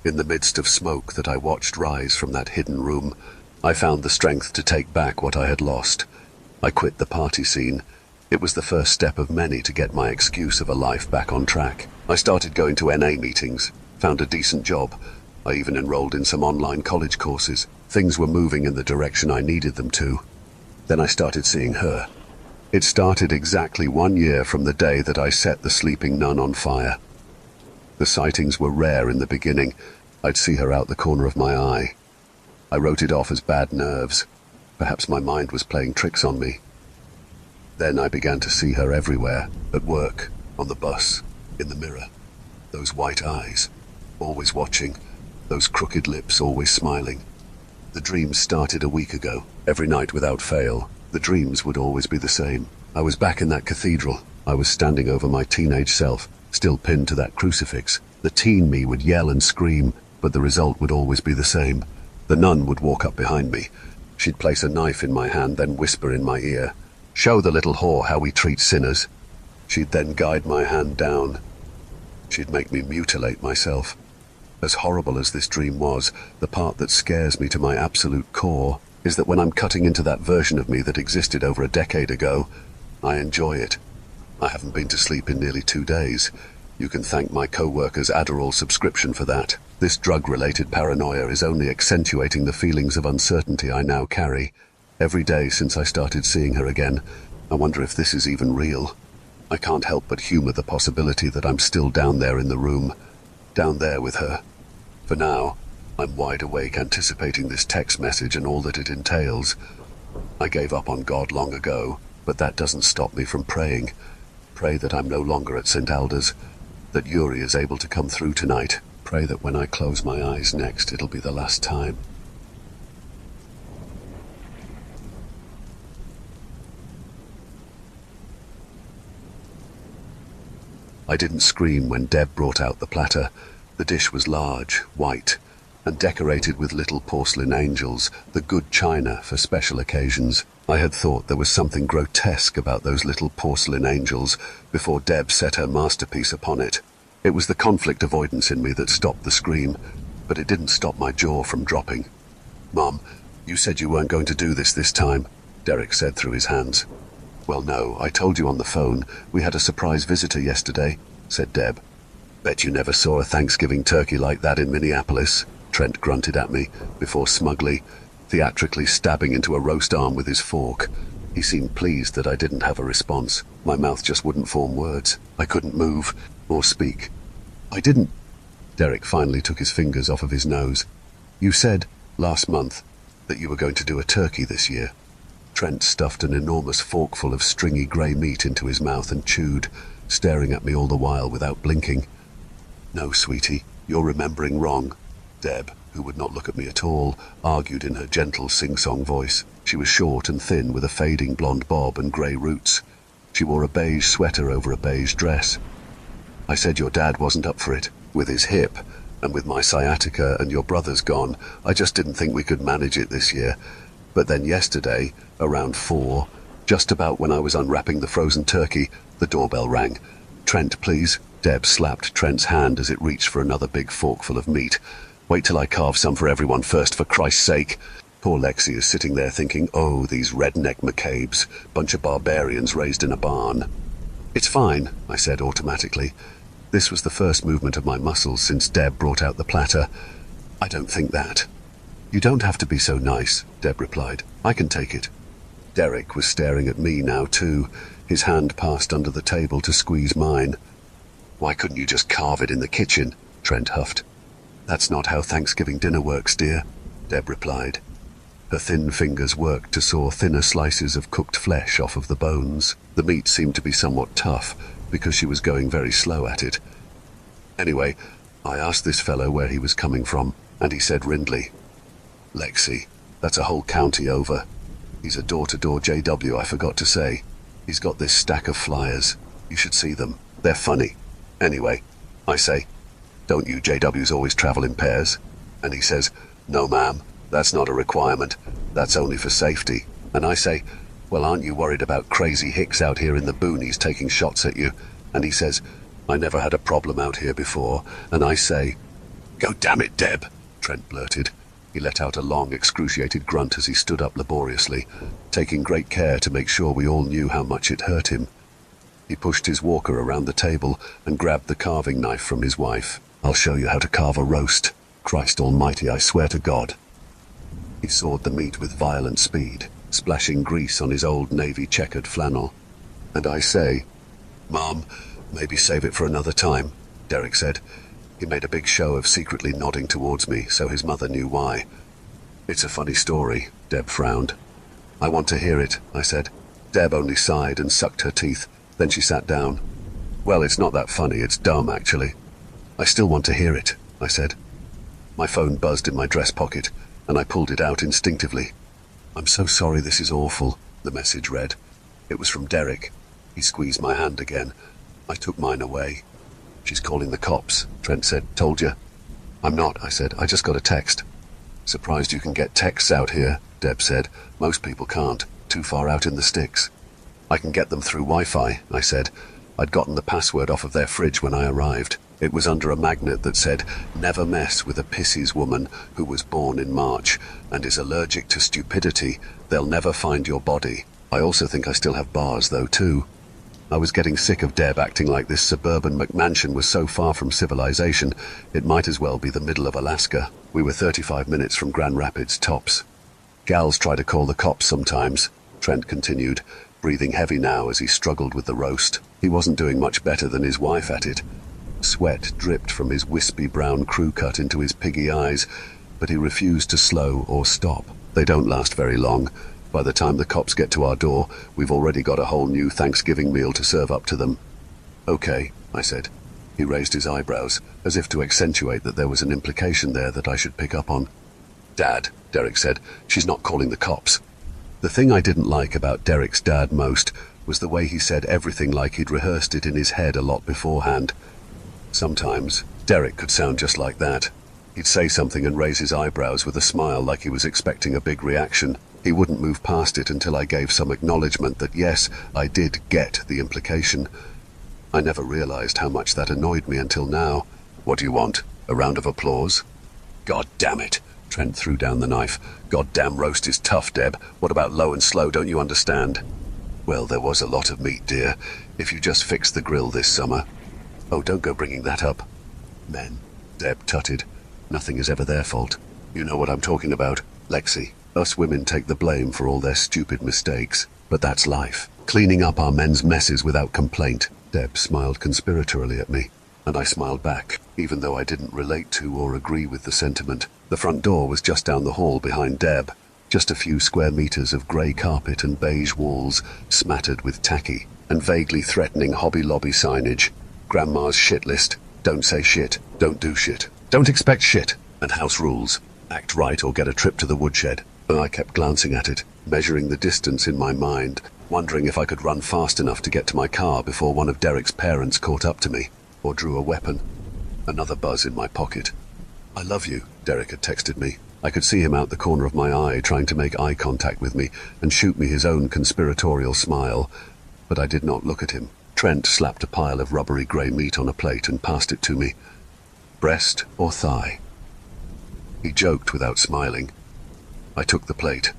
In the midst of smoke that I watched rise from that hidden room, I found the strength to take back what I had lost. I quit the party scene. It was the first step of many to get my excuse of a life back on track. I started going to NA meetings, found a decent job. I even enrolled in some online college courses. Things were moving in the direction I needed them to. Then I started seeing her. It started exactly 1 year from the day that I set the sleeping nun on fire. The sightings were rare in the beginning. I'd see her out the corner of my eye. I wrote it off as bad nerves. Perhaps my mind was playing tricks on me. Then I began to see her everywhere, at work, on the bus, in the mirror. Those white eyes, always watching, those crooked lips always smiling. The dreams started a week ago. Every night without fail, the dreams would always be the same. I was back in that cathedral. I was standing over my teenage self, still pinned to that crucifix. The teen me would yell and scream, but the result would always be the same. The nun would walk up behind me. She'd place a knife in my hand, then whisper in my ear, Show the little whore how we treat sinners. She'd then guide my hand down. She'd make me mutilate myself. As horrible as this dream was, the part that scares me to my absolute core is that when I'm cutting into that version of me that existed over a decade ago, I enjoy it. I haven't been to sleep in nearly 2 days. You can thank my co-worker's Adderall subscription for that. This drug-related paranoia is only accentuating the feelings of uncertainty I now carry. Every day since I started seeing her again, I wonder if this is even real. I can't help but humor the possibility that I'm still down there in the room, down there with her. For now, I'm wide awake anticipating this text message and all that it entails. I gave up on God long ago, but that doesn't stop me from praying. Pray that I'm no longer at St. Alda's, that Yuri is able to come through tonight. Pray that when I close my eyes next, it'll be the last time. I didn't scream when Deb brought out the platter. The dish was large, white, and decorated with little porcelain angels, the good china for special occasions. I had thought there was something grotesque about those little porcelain angels before Deb set her masterpiece upon it. It was the conflict avoidance in me that stopped the scream, but it didn't stop my jaw from dropping. "Mom, you said you weren't going to do this time," Derek said through his hands. "Well, no, I told you on the phone. We had a surprise visitor yesterday," said Deb. "Bet you never saw a Thanksgiving turkey like that in Minneapolis," Trent grunted at me, before smugly, theatrically stabbing into a roast arm with his fork. He seemed pleased that I didn't have a response. My mouth just wouldn't form words. I couldn't move or speak. "I didn't..." Derek finally took his fingers off of his nose. "You said, last month, that you were going to do a turkey this year." Trent stuffed an enormous forkful of stringy grey meat into his mouth and chewed, staring at me all the while without blinking. "No, sweetie, you're remembering wrong." Deb, who would not look at me at all, argued in her gentle sing-song voice. She was short and thin with a fading blonde bob and grey roots. She wore a beige sweater over a beige dress. "I said your dad wasn't up for it. With his hip, and with my sciatica and your brother's gone, I just didn't think we could manage it this year. But then yesterday, around 4, just about when I was unwrapping the frozen turkey, the doorbell rang. "Trent, please." Deb slapped Trent's hand as it reached for another big forkful of meat. "Wait till I carve some for everyone first, for Christ's sake." Poor Lexi is sitting there thinking, "Oh, these redneck McCabe's, bunch of barbarians raised in a barn." "It's fine," I said automatically. This was the first movement of my muscles since Deb brought out the platter. "I don't think that." "You don't have to be so nice," Deb replied. "I can take it." Derek was staring at me now too. His hand passed under the table to squeeze mine. "Why couldn't you just carve it in the kitchen?" Trent huffed. "That's not how Thanksgiving dinner works, dear," Deb replied. Her thin fingers worked to saw thinner slices of cooked flesh off of the bones. The meat seemed to be somewhat tough, because she was going very slow at it. Anyway, I asked this fellow where he was coming from, and he said Rindley. "Lexi, that's a whole county over. He's a door-to-door JW, I forgot to say. He's got this stack of flyers. You should see them. They're funny. Anyway, I say, 'Don't you JWs always travel in pairs?' And he says, 'No, ma'am, that's not a requirement. That's only for safety.' And I say, 'Well, aren't you worried about crazy hicks out here in the boonies taking shots at you?' And he says, 'I never had a problem out here before.' And I say, 'Go damn it, Deb,' Trent blurted. He let out a long, excruciated grunt as he stood up laboriously, taking great care to make sure we all knew how much it hurt him. He pushed his walker around the table and grabbed the carving knife from his wife. "I'll show you how to carve a roast. Christ almighty, I swear to God." He sawed the meat with violent speed, splashing grease on his old navy checkered flannel. And I say, "Mom, maybe save it for another time," Derek said. He made a big show of secretly nodding towards me, so his mother knew why. "It's a funny story," Deb frowned. "I want to hear it," I said. Deb only sighed and sucked her teeth. Then she sat down. "Well, it's not that funny, it's dumb, actually." "I still want to hear it," I said. My phone buzzed in my dress pocket, and I pulled it out instinctively. "I'm so sorry, this is awful," the message read. It was from Derek. He squeezed my hand again. I took mine away. "She's calling the cops," Trent said. "Told you?" "I'm not," I said. "I just got a text." "Surprised you can get texts out here," Deb said. "Most people can't. Too far out in the sticks." I can get them through Wi-Fi, I said. I'd gotten the password off of their fridge when I arrived. It was under a magnet that said, "Never mess with a Pisces woman who was born in March and is allergic to stupidity. They'll never find your body." I also think I still have bars, though, too. I was getting sick of Deb acting like this suburban McMansion was so far from civilization, it might as well be the middle of Alaska. We were 35 minutes from Grand Rapids, tops. Gals try to call the cops sometimes, Trent continued, breathing heavy now as he struggled with the roast. He wasn't doing much better than his wife at it. Sweat dripped from his wispy brown crew cut into his piggy eyes, but he refused to slow or stop. They don't last very long. By the time the cops get to our door, we've already got a whole new Thanksgiving meal to serve up to them. Okay, I said. He raised his eyebrows, as if to accentuate that there was an implication there that I should pick up on. Dad, Derek said, she's not calling the cops. The thing I didn't like about Derek's dad most was the way he said everything like he'd rehearsed it in his head a lot beforehand. Sometimes, Derek could sound just like that. He'd say something and raise his eyebrows with a smile like he was expecting a big reaction. He wouldn't move past it until I gave some acknowledgement that yes, I did get the implication. I never realized how much that annoyed me until now. What do you want? A round of applause? God damn it. Trent threw down the knife. Goddamn roast is tough, Deb. What about low and slow, don't you understand? Well, there was a lot of meat, dear. If you just fixed the grill this summer. Oh, don't go bringing that up. Men, Deb tutted. Nothing is ever their fault. You know what I'm talking about, Lexi. Us women take the blame for all their stupid mistakes. But that's life. Cleaning up our men's messes without complaint. Deb smiled conspiratorially at me, and I smiled back, even though I didn't relate to or agree with the sentiment. The front door was just down the hall behind Deb. Just a few square meters of grey carpet and beige walls, smattered with tacky and vaguely threatening Hobby Lobby signage. Grandma's shit list. Don't say shit. Don't do shit. Don't expect shit. And house rules. Act right or get a trip to the woodshed. I kept glancing at it, measuring the distance in my mind, wondering if I could run fast enough to get to my car before one of Derek's parents caught up to me, or drew a weapon. Another buzz in my pocket. I love you, Derek had texted me. I could see him out the corner of my eye trying to make eye contact with me and shoot me his own conspiratorial smile, but I did not look at him. Trent slapped a pile of rubbery grey meat on a plate and passed it to me. Breast or thigh? He joked without smiling. I took the plate.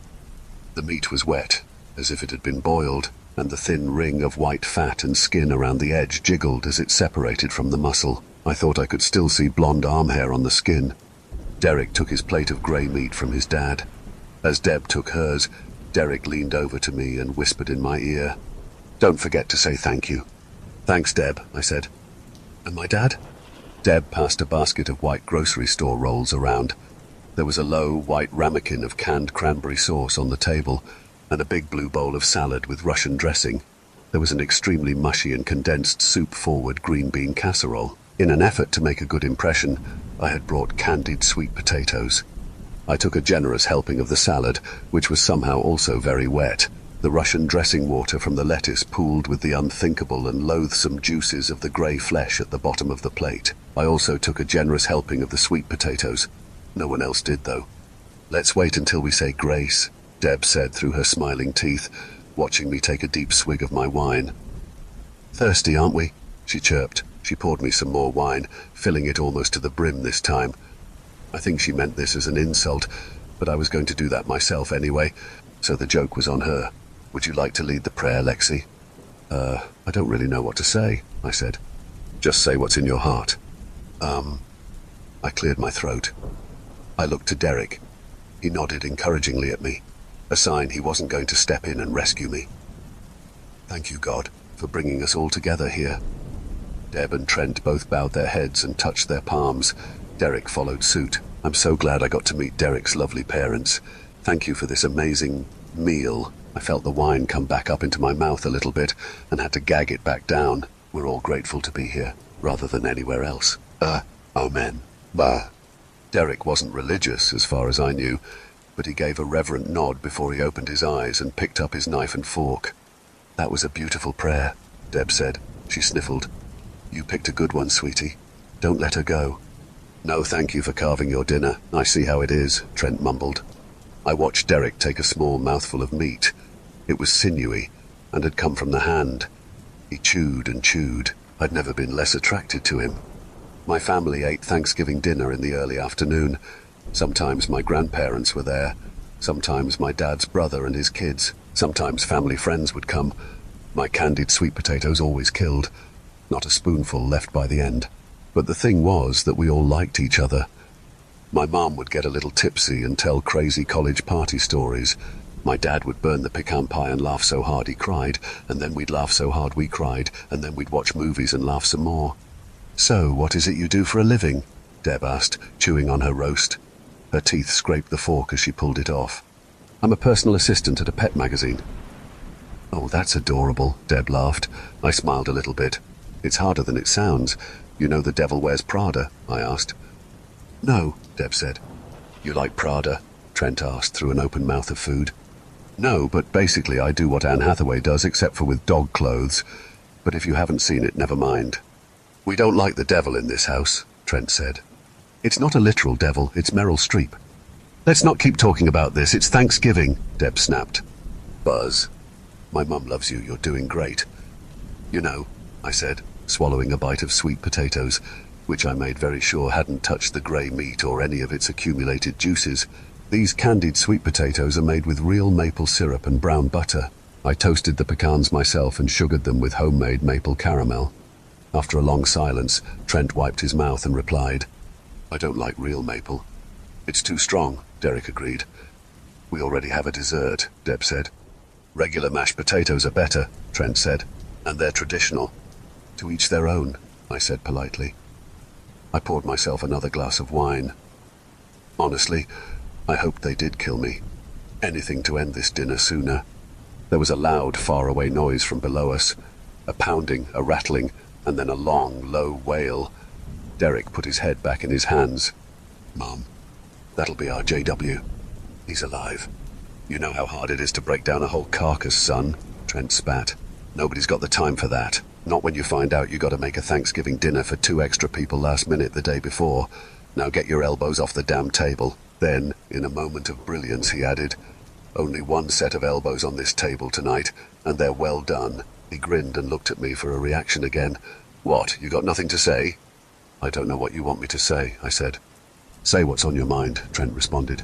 The meat was wet, as if it had been boiled, and the thin ring of white fat and skin around the edge jiggled as it separated from the muscle. I thought I could still see blonde arm hair on the skin. Derek took his plate of grey meat from his dad. As Deb took hers, Derek leaned over to me and whispered in my ear, "Don't forget to say thank you." "Thanks, Deb," I said. "And my dad?" Deb passed a basket of white grocery store rolls around. There was a low, white ramekin of canned cranberry sauce on the table, and a big blue bowl of salad with Russian dressing. There was an extremely mushy and condensed soup-forward green bean casserole. In an effort to make a good impression, I had brought candied sweet potatoes. I took a generous helping of the salad, which was somehow also very wet. The Russian dressing water from the lettuce pooled with the unthinkable and loathsome juices of the grey flesh at the bottom of the plate. I also took a generous helping of the sweet potatoes. No one else did, though. "Let's wait until we say grace," Deb said through her smiling teeth, watching me take a deep swig of my wine. "Thirsty, aren't we?" she chirped. She poured me some more wine, filling it almost to the brim this time. I think she meant this as an insult, but I was going to do that myself anyway, so the joke was on her. "Would you like to lead the prayer, Lexi?" I don't really know what to say," I said. "Just say what's in your heart." I cleared my throat. I looked to Derek. He nodded encouragingly at me, a sign he wasn't going to step in and rescue me. "Thank you, God, for bringing us all together here." Deb and Trent both bowed their heads and touched their palms. Derek followed suit. "I'm so glad I got to meet Derek's lovely parents. Thank you for this amazing meal." I felt the wine come back up into my mouth a little bit and had to gag it back down. "We're all grateful to be here, rather than anywhere else." Amen. Bah. Derek wasn't religious, as far as I knew, but he gave a reverent nod before he opened his eyes and picked up his knife and fork. "That was a beautiful prayer," Deb said. She sniffled. "You picked a good one, sweetie. Don't let her go." "No, thank you for carving your dinner. I see how it is," Trent mumbled. I watched Derek take a small mouthful of meat. It was sinewy, and had come from the hand. He chewed and chewed. I'd never been less attracted to him. My family ate Thanksgiving dinner in the early afternoon. Sometimes my grandparents were there. Sometimes my dad's brother and his kids. Sometimes family friends would come. My candied sweet potatoes always killed. Not a spoonful left by the end. But the thing was that we all liked each other. My mom would get a little tipsy and tell crazy college party stories. My dad would burn the pecan pie and laugh so hard he cried, and then we'd laugh so hard we cried, and then we'd watch movies and laugh some more. "So, what is it you do for a living?" Deb asked, chewing on her roast. Her teeth scraped the fork as she pulled it off. "I'm a personal assistant at a pet magazine." "Oh, that's adorable," Deb laughed. I smiled a little bit. "It's harder than it sounds. You know The Devil Wears Prada?" I asked. "No," Deb said. "You like Prada?" Trent asked through an open mouth of food. "No, but basically I do what Anne Hathaway does except for with dog clothes. But if you haven't seen it, never mind." "We don't like the devil in this house," Trent said. "It's not a literal devil, it's Meryl Streep." "Let's not keep talking about this, it's Thanksgiving," Deb snapped. "Buzz, my mum loves you, you're doing great." "You know," I said, swallowing a bite of sweet potatoes, which I made very sure hadn't touched the grey meat or any of its accumulated juices. "These candied sweet potatoes are made with real maple syrup and brown butter. I toasted the pecans myself and sugared them with homemade maple caramel." After a long silence, Trent wiped his mouth and replied, "I don't like real maple." "It's too strong," Derek agreed. "We already have a dessert," Deb said. "Regular mashed potatoes are better," Trent said, "and they're traditional." "To each their own," I said politely. I poured myself another glass of wine. Honestly, I hoped they did kill me. Anything to end this dinner sooner. There was a loud, faraway noise from below us. A pounding, a rattling, and then a long, low wail. Derek put his head back in his hands. "Mom, that'll be our JW. He's alive. You know how hard it is to break down a whole carcass, son," Trent spat. "Nobody's got the time for that. Not when you find out you got to make a Thanksgiving dinner for 2 extra people last minute the day before. Now get your elbows off the damn table." Then, in a moment of brilliance, he added, "Only one set of elbows on this table tonight, and they're well done." He grinned and looked at me for a reaction again. "What, you got nothing to say?" "I don't know what you want me to say," I said. "Say what's on your mind," Trent responded.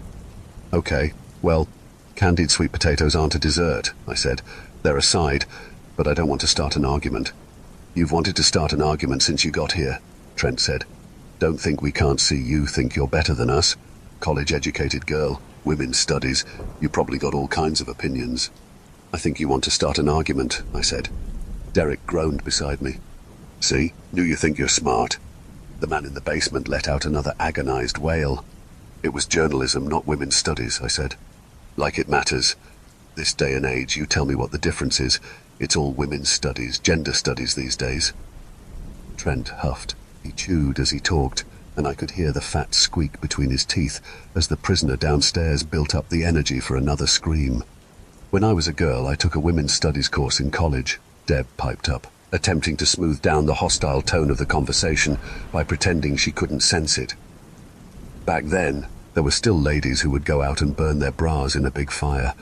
"Okay, well, candied sweet potatoes aren't a dessert," I said. "They're a side, but I don't want to start an argument." "You've wanted to start an argument since you got here," Trent said. "Don't think we can't see you think you're better than us. College-educated girl, women's studies, you probably got all kinds of opinions." "I think you want to start an argument," I said. Derek groaned beside me. "See, knew you think you're smart." The man in the basement let out another agonized wail. "It was journalism, not women's studies," I said. "Like it matters. This day and age, you tell me what the difference is. It's all women's studies, gender studies these days." Trent huffed. He chewed as he talked, and I could hear the fat squeak between his teeth as the prisoner downstairs built up the energy for another scream. "When I was a girl, I took a women's studies course in college," Deb piped up, attempting to smooth down the hostile tone of the conversation by pretending she couldn't sense it. "Back then, there were still ladies who would go out and burn their bras in a big fire.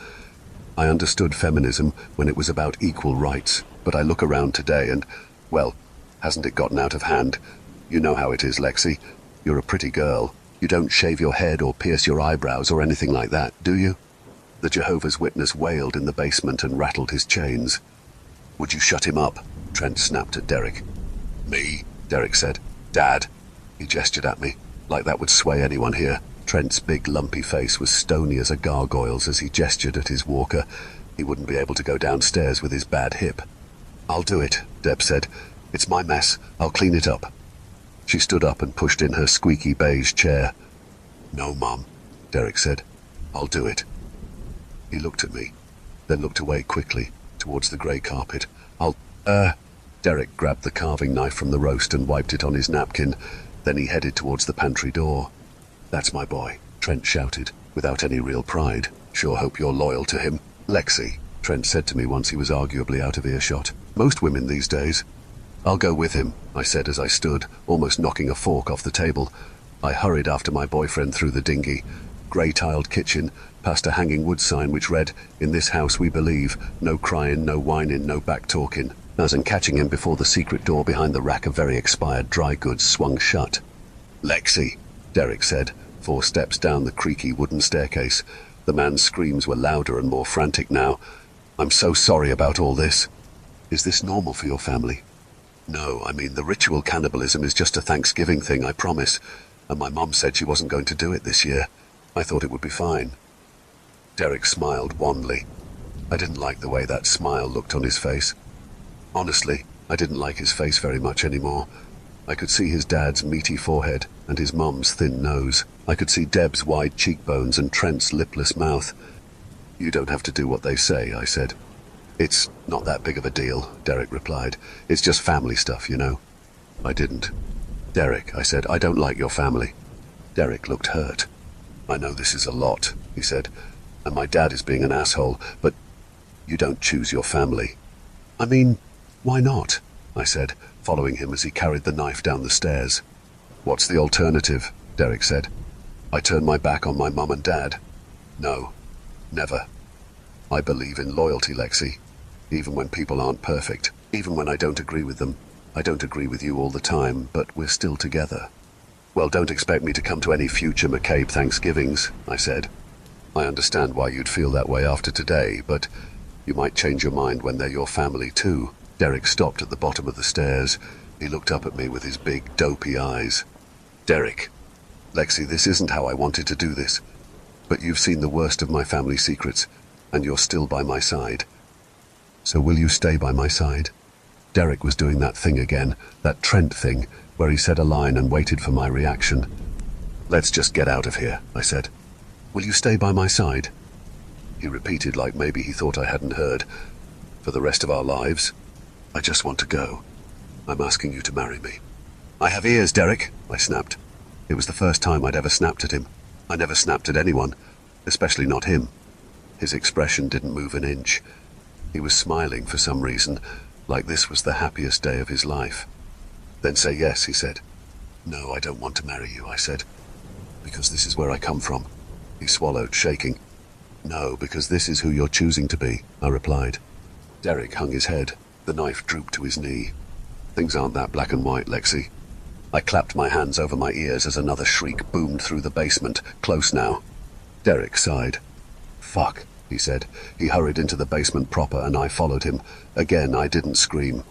I understood feminism when it was about equal rights, but I look around today and, well, hasn't it gotten out of hand? You know how it is, Lexi. You're a pretty girl. You don't shave your head or pierce your eyebrows or anything like that, do you?" The Jehovah's Witness wailed in the basement and rattled his chains. "Would you shut him up?" Trent snapped at Derek. "Me?" Derek said. "Dad." He gestured at me, like that would sway anyone here. Trent's big lumpy face was stony as a gargoyle's as he gestured at his walker. He wouldn't be able to go downstairs with his bad hip. "I'll do it," Deb said. "It's my mess. I'll clean it up." She stood up and pushed in her squeaky beige chair. "No, Mom," Derek said. "I'll do it." He looked at me, then looked away quickly, towards the grey carpet. Derek grabbed the carving knife from the roast and wiped it on his napkin. Then he headed towards the pantry door. "That's my boy," Trent shouted, without any real pride. "Sure hope you're loyal to him." "Lexi," Trent said to me once he was arguably out of earshot. "Most women these days." "I'll go with him," I said as I stood, almost knocking a fork off the table. I hurried after my boyfriend through the dinghy. grey-tiled kitchen, past a hanging wood sign which read, "In this house we believe, no crying, no whining, no back-talking," and catching him before the secret door behind the rack of very expired dry goods swung shut. "Lexi," Derek said, 4 steps down the creaky wooden staircase. The man's screams were louder and more frantic now. "I'm so sorry about all this." "Is this normal for your family?" "No, I mean, the ritual cannibalism is just a Thanksgiving thing, I promise. And my mom said she wasn't going to do it this year. I thought it would be fine." Derek smiled wanly. I didn't like the way that smile looked on his face. Honestly, I didn't like his face very much anymore. I could see his dad's meaty forehead and his mum's thin nose. I could see Deb's wide cheekbones and Trent's lipless mouth. "You don't have to do what they say," I said. "It's not that big of a deal," Derek replied. "It's just family stuff, you know." I didn't. "Derek," I said, "I don't like your family." Derek looked hurt. "I know this is a lot," he said, "and my dad is being an asshole, but you don't choose your family." "I mean, why not?" I said, following him as he carried the knife down the stairs. "What's the alternative?" Derek said. "I turn my back on my mum and dad." "No, never. I believe in loyalty, Lexi. Even when people aren't perfect, even when I don't agree with them. I don't agree with you all the time, but we're still together." "Well, don't expect me to come to any future McCabe Thanksgivings," I said. "I understand why you'd feel that way after today, but you might change your mind when they're your family too." Derek stopped at the bottom of the stairs. He looked up at me with his big, dopey eyes. "Derek, Lexi, this isn't how I wanted to do this, but you've seen the worst of my family secrets, and you're still by my side. So will you stay by my side?" Derek was doing that thing again, that Trent thing, where he said a line and waited for my reaction. "Let's just get out of here," I said. "Will you stay by my side?" He repeated like maybe he thought I hadn't heard. "For the rest of our lives? I just want to go. I'm asking you to marry me." "I have ears, Derek," I snapped. It was the first time I'd ever snapped at him. I never snapped at anyone, especially not him. His expression didn't move an inch. He was smiling for some reason, like this was the happiest day of his life. "Then say yes," he said. "No, I don't want to marry you," I said. "Because this is where I come from." He swallowed, shaking. "No, because this is who you're choosing to be," I replied. Derek hung his head. The knife drooped to his knee. "Things aren't that black and white, Lexi." I clapped my hands over my ears as another shriek boomed through the basement, close now. Derek sighed. "Fuck," he said. He hurried into the basement proper, and I followed him. Again, I didn't scream.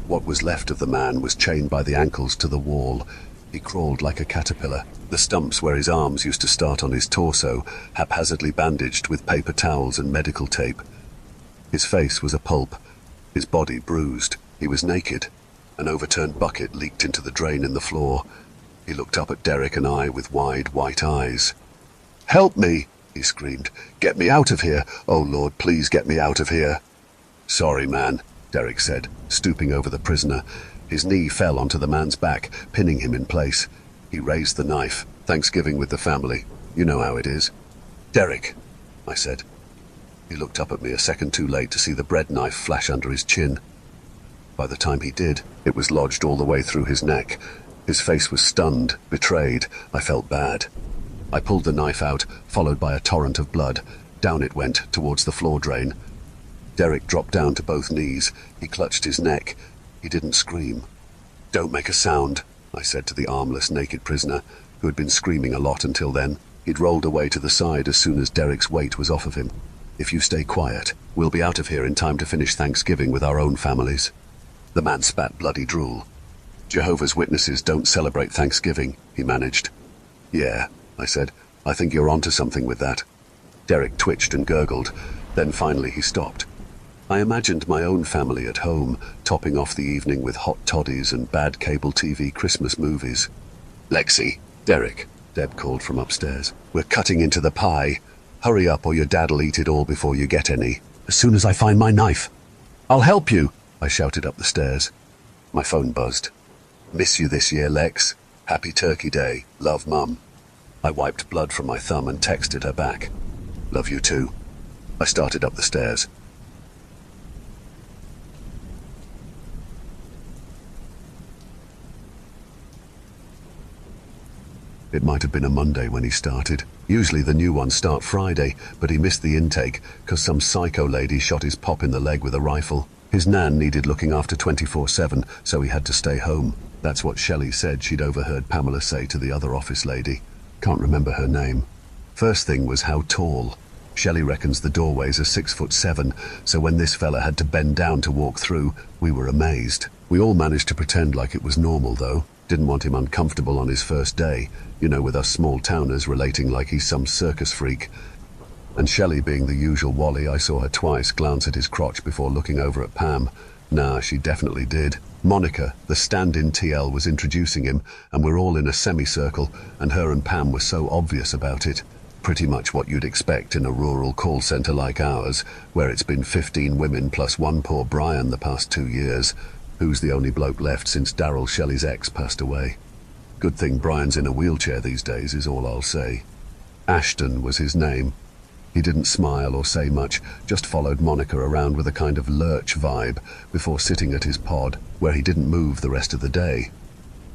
What was left of the man was chained by the ankles to the wall. He crawled like a caterpillar, the stumps where his arms used to start on his torso, haphazardly bandaged with paper towels and medical tape. His face was a pulp, his body bruised. He was naked. An overturned bucket leaked into the drain in the floor. He looked up at Derek and I with wide, white eyes. "Help me!" he screamed. "Get me out of here! Oh, Lord, please get me out of here!" "Sorry, man," Derek said, stooping over the prisoner. His knee fell onto the man's back, pinning him in place. He raised the knife. "Thanksgiving with the family. You know how it is." "Derek," I said. He looked up at me a second too late to see the bread knife flash under his chin. By the time he did, it was lodged all the way through his neck. His face was stunned, betrayed. I felt bad. I pulled the knife out, followed by a torrent of blood. Down it went, towards the floor drain. Derek dropped down to both knees. He clutched his neck. He didn't scream. "Don't make a sound," I said to the armless, naked prisoner, who had been screaming a lot until then. He'd rolled away to the side as soon as Derek's weight was off of him. "If you stay quiet, we'll be out of here in time to finish Thanksgiving with our own families." The man spat bloody drool. "Jehovah's Witnesses don't celebrate Thanksgiving," he managed. "Yeah," I said. "I think you're onto something with that." Derek twitched and gurgled. Then finally he stopped. I imagined my own family at home, topping off the evening with hot toddies and bad cable TV Christmas movies. "Lexi, Derek," Deb called from upstairs. "We're cutting into the pie. Hurry up or your dad'll eat it all before you get any." "As soon as I find my knife." "I'll help you," I shouted up the stairs. My phone buzzed. "Miss you this year, Lex. Happy Turkey Day. Love, Mum." I wiped blood from my thumb and texted her back. "Love you too." I started up the stairs. It might have been a Monday when he started. Usually the new ones start Friday, but he missed the intake because some psycho lady shot his pop in the leg with a rifle. His nan needed looking after 24/7, so he had to stay home. That's what Shelley said she'd overheard Pamela say to the other office lady. Can't remember her name. First thing was how tall. Shelley reckons the doorways are 6'7", so when this fella had to bend down to walk through, we were amazed. We all managed to pretend like it was normal though. Didn't want him uncomfortable on his first day, with us small towners relating like he's some circus freak. And Shelley being the usual Wally, I saw her twice glance at his crotch before looking over at Pam. Nah, she definitely did. Monica, the stand-in TL, was introducing him, and we're all in a semicircle, and her and Pam were so obvious about it. Pretty much what you'd expect in a rural call centre like ours, where it's been 15 women plus one poor Brian the past 2 years, who's the only bloke left since Daryl, Shelley's ex, passed away. Good thing Brian's in a wheelchair these days is all I'll say. Ashton was his name. He didn't smile or say much, just followed Monica around with a kind of lurch vibe before sitting at his pod, where he didn't move the rest of the day.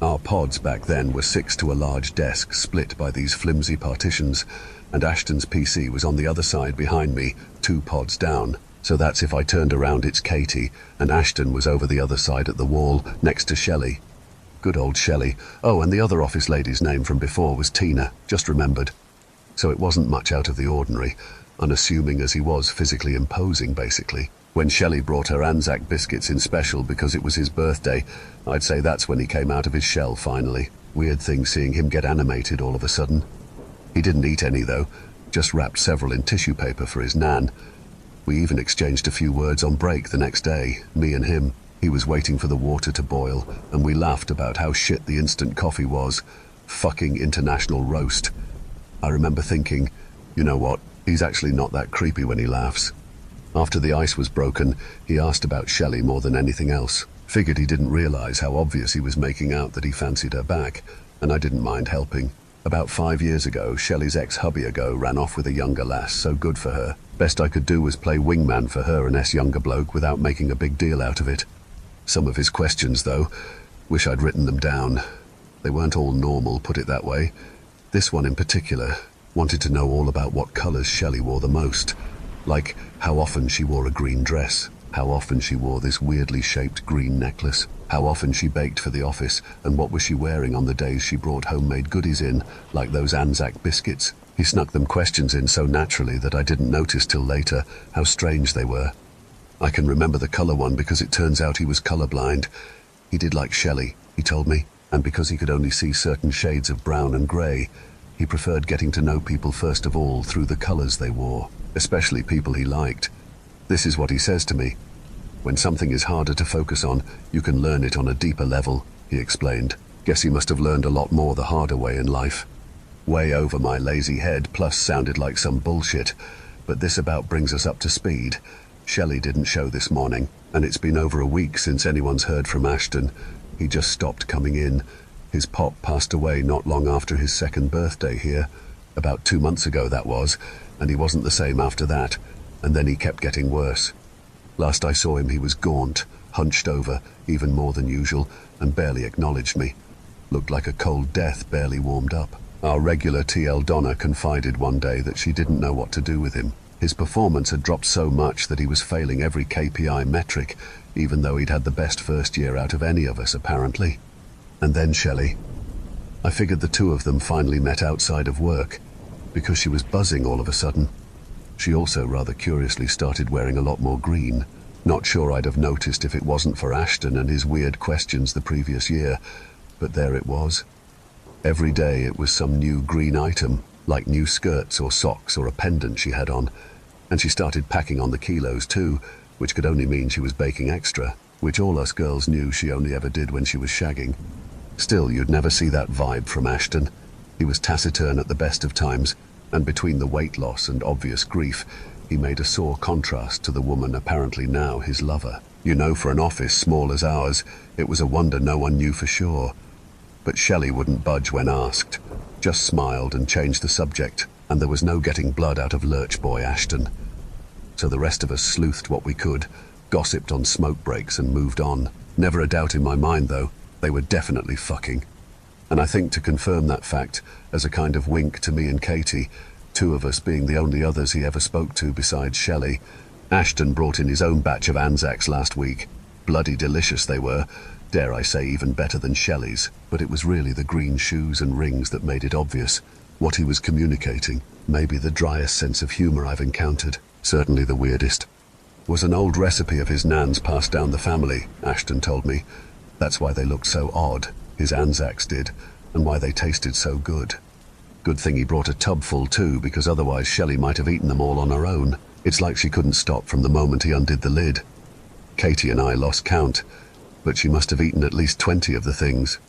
Our pods back then were 6 to a large desk split by these flimsy partitions, and Ashton's PC was on the other side behind me, 2 pods down. So that's if I turned around it's Katie, and Ashton was over the other side at the wall, next to Shelley. Good old Shelley. Oh, and the other office lady's name from before was Tina, just remembered. So it wasn't much out of the ordinary, unassuming as he was physically imposing, basically. When Shelley brought her Anzac biscuits in special because it was his birthday, I'd say that's when he came out of his shell finally. Weird thing seeing him get animated all of a sudden. He didn't eat any though, just wrapped several in tissue paper for his nan. We even exchanged a few words on break the next day, me and him. He was waiting for the water to boil, and we laughed about how shit the instant coffee was. Fucking international roast. I remember thinking, you know what, he's actually not that creepy when he laughs. After the ice was broken, he asked about Shelley more than anything else. Figured he didn't realize how obvious he was making out that he fancied her back, and I didn't mind helping. About 5 years ago, Shelley's ex-hubby ago ran off with a younger lass, so good for her. Best I could do was play wingman for her and younger bloke without making a big deal out of it. Some of his questions, though, wish I'd written them down. They weren't all normal, put it that way. This one in particular wanted to know all about what colours Shelley wore the most. Like how often she wore a green dress, how often she wore this weirdly shaped green necklace, how often she baked for the office, and what was she wearing on the days she brought homemade goodies in, like those Anzac biscuits. He snuck them questions in so naturally that I didn't notice till later how strange they were. I can remember the colour one because it turns out he was colourblind. He did like Shelley, he told me, and because he could only see certain shades of brown and grey, he preferred getting to know people first of all through the colours they wore, especially people he liked. This is what he says to me. When something is harder to focus on, you can learn it on a deeper level, he explained. Guess he must have learned a lot more the harder way in life. Way over my lazy head, plus sounded like some bullshit, but this about brings us up to speed. Shelley didn't show this morning, and it's been over a week since anyone's heard from Ashton. He just stopped coming in. His pop passed away not long after his 2nd birthday here. About 2 months ago that was, and he wasn't the same after that, and then he kept getting worse. Last I saw him he was gaunt, hunched over, even more than usual, and barely acknowledged me. Looked like a cold death barely warmed up. Our regular TL Donna confided one day that she didn't know what to do with him. His performance had dropped so much that he was failing every KPI metric, even though he'd had the best first year out of any of us, apparently. And then Shelley. I figured the two of them finally met outside of work, because she was buzzing all of a sudden. She also rather curiously started wearing a lot more green. Not sure I'd have noticed if it wasn't for Ashton and his weird questions the previous year, but there it was. Every day it was some new green item, like new skirts or socks or a pendant she had on. And she started packing on the kilos too, which could only mean she was baking extra, which all us girls knew she only ever did when she was shagging. Still, you'd never see that vibe from Ashton. He was taciturn at the best of times, and between the weight loss and obvious grief, he made a sore contrast to the woman apparently now his lover. For an office small as ours, it was a wonder no one knew for sure. But Shelley wouldn't budge when asked, just smiled and changed the subject, and there was no getting blood out of Lurch Boy Ashton. So the rest of us sleuthed what we could, gossiped on smoke breaks and moved on. Never a doubt in my mind, though, they were definitely fucking. And I think to confirm that fact, as a kind of wink to me and Katie, two of us being the only others he ever spoke to besides Shelley, Ashton brought in his own batch of Anzacs last week. Bloody delicious they were, dare I say even better than Shelley's, but it was really the green shoes and rings that made it obvious. What he was communicating, maybe the driest sense of humour I've encountered, certainly the weirdest, was an old recipe of his nan's passed down the family, Ashton told me. That's why they looked so odd, his Anzacs did, and why they tasted so good. Good thing he brought a tub full too, because otherwise Shelley might have eaten them all on her own. It's like she couldn't stop from the moment he undid the lid. Katie and I lost count, but she must have eaten at least 20 of the things.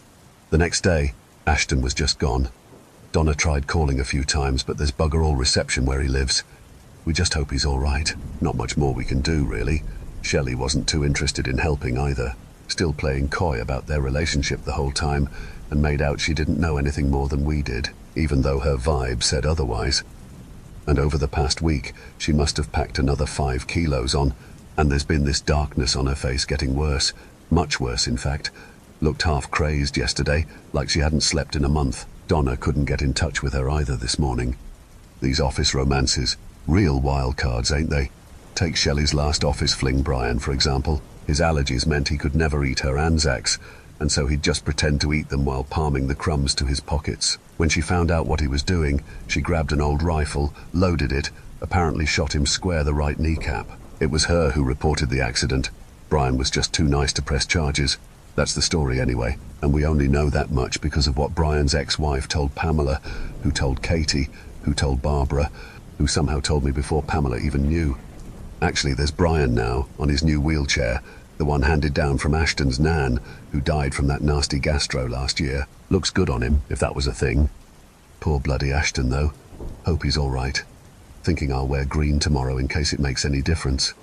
The next day, Ashton was just gone. Donna tried calling a few times, but there's bugger all reception where he lives. We just hope he's all right. Not much more we can do, really. Shelley wasn't too interested in helping either, still playing coy about their relationship the whole time, and made out she didn't know anything more than we did, even though her vibe said otherwise. And over the past week, she must have packed another 5 kilos on, and there's been this darkness on her face getting worse, much worse in fact. Looked half crazed yesterday, like she hadn't slept in a month. Donna couldn't get in touch with her either this morning. These office romances, real wild cards, ain't they? Take Shelley's last office fling, Brian, for example. His allergies meant he could never eat her Anzacs, and so he'd just pretend to eat them while palming the crumbs to his pockets. When she found out what he was doing, she grabbed an old rifle, loaded it, apparently shot him square the right kneecap. It was her who reported the accident. Brian was just too nice to press charges. That's the story anyway, and we only know that much because of what Brian's ex-wife told Pamela, who told Katie, who told Barbara, who somehow told me before Pamela even knew. Actually, there's Brian now, on his new wheelchair, the one handed down from Ashton's nan, who died from that nasty gastro last year. Looks good on him, if that was a thing. Poor bloody Ashton, though. Hope he's all right. Thinking I'll wear green tomorrow in case it makes any difference.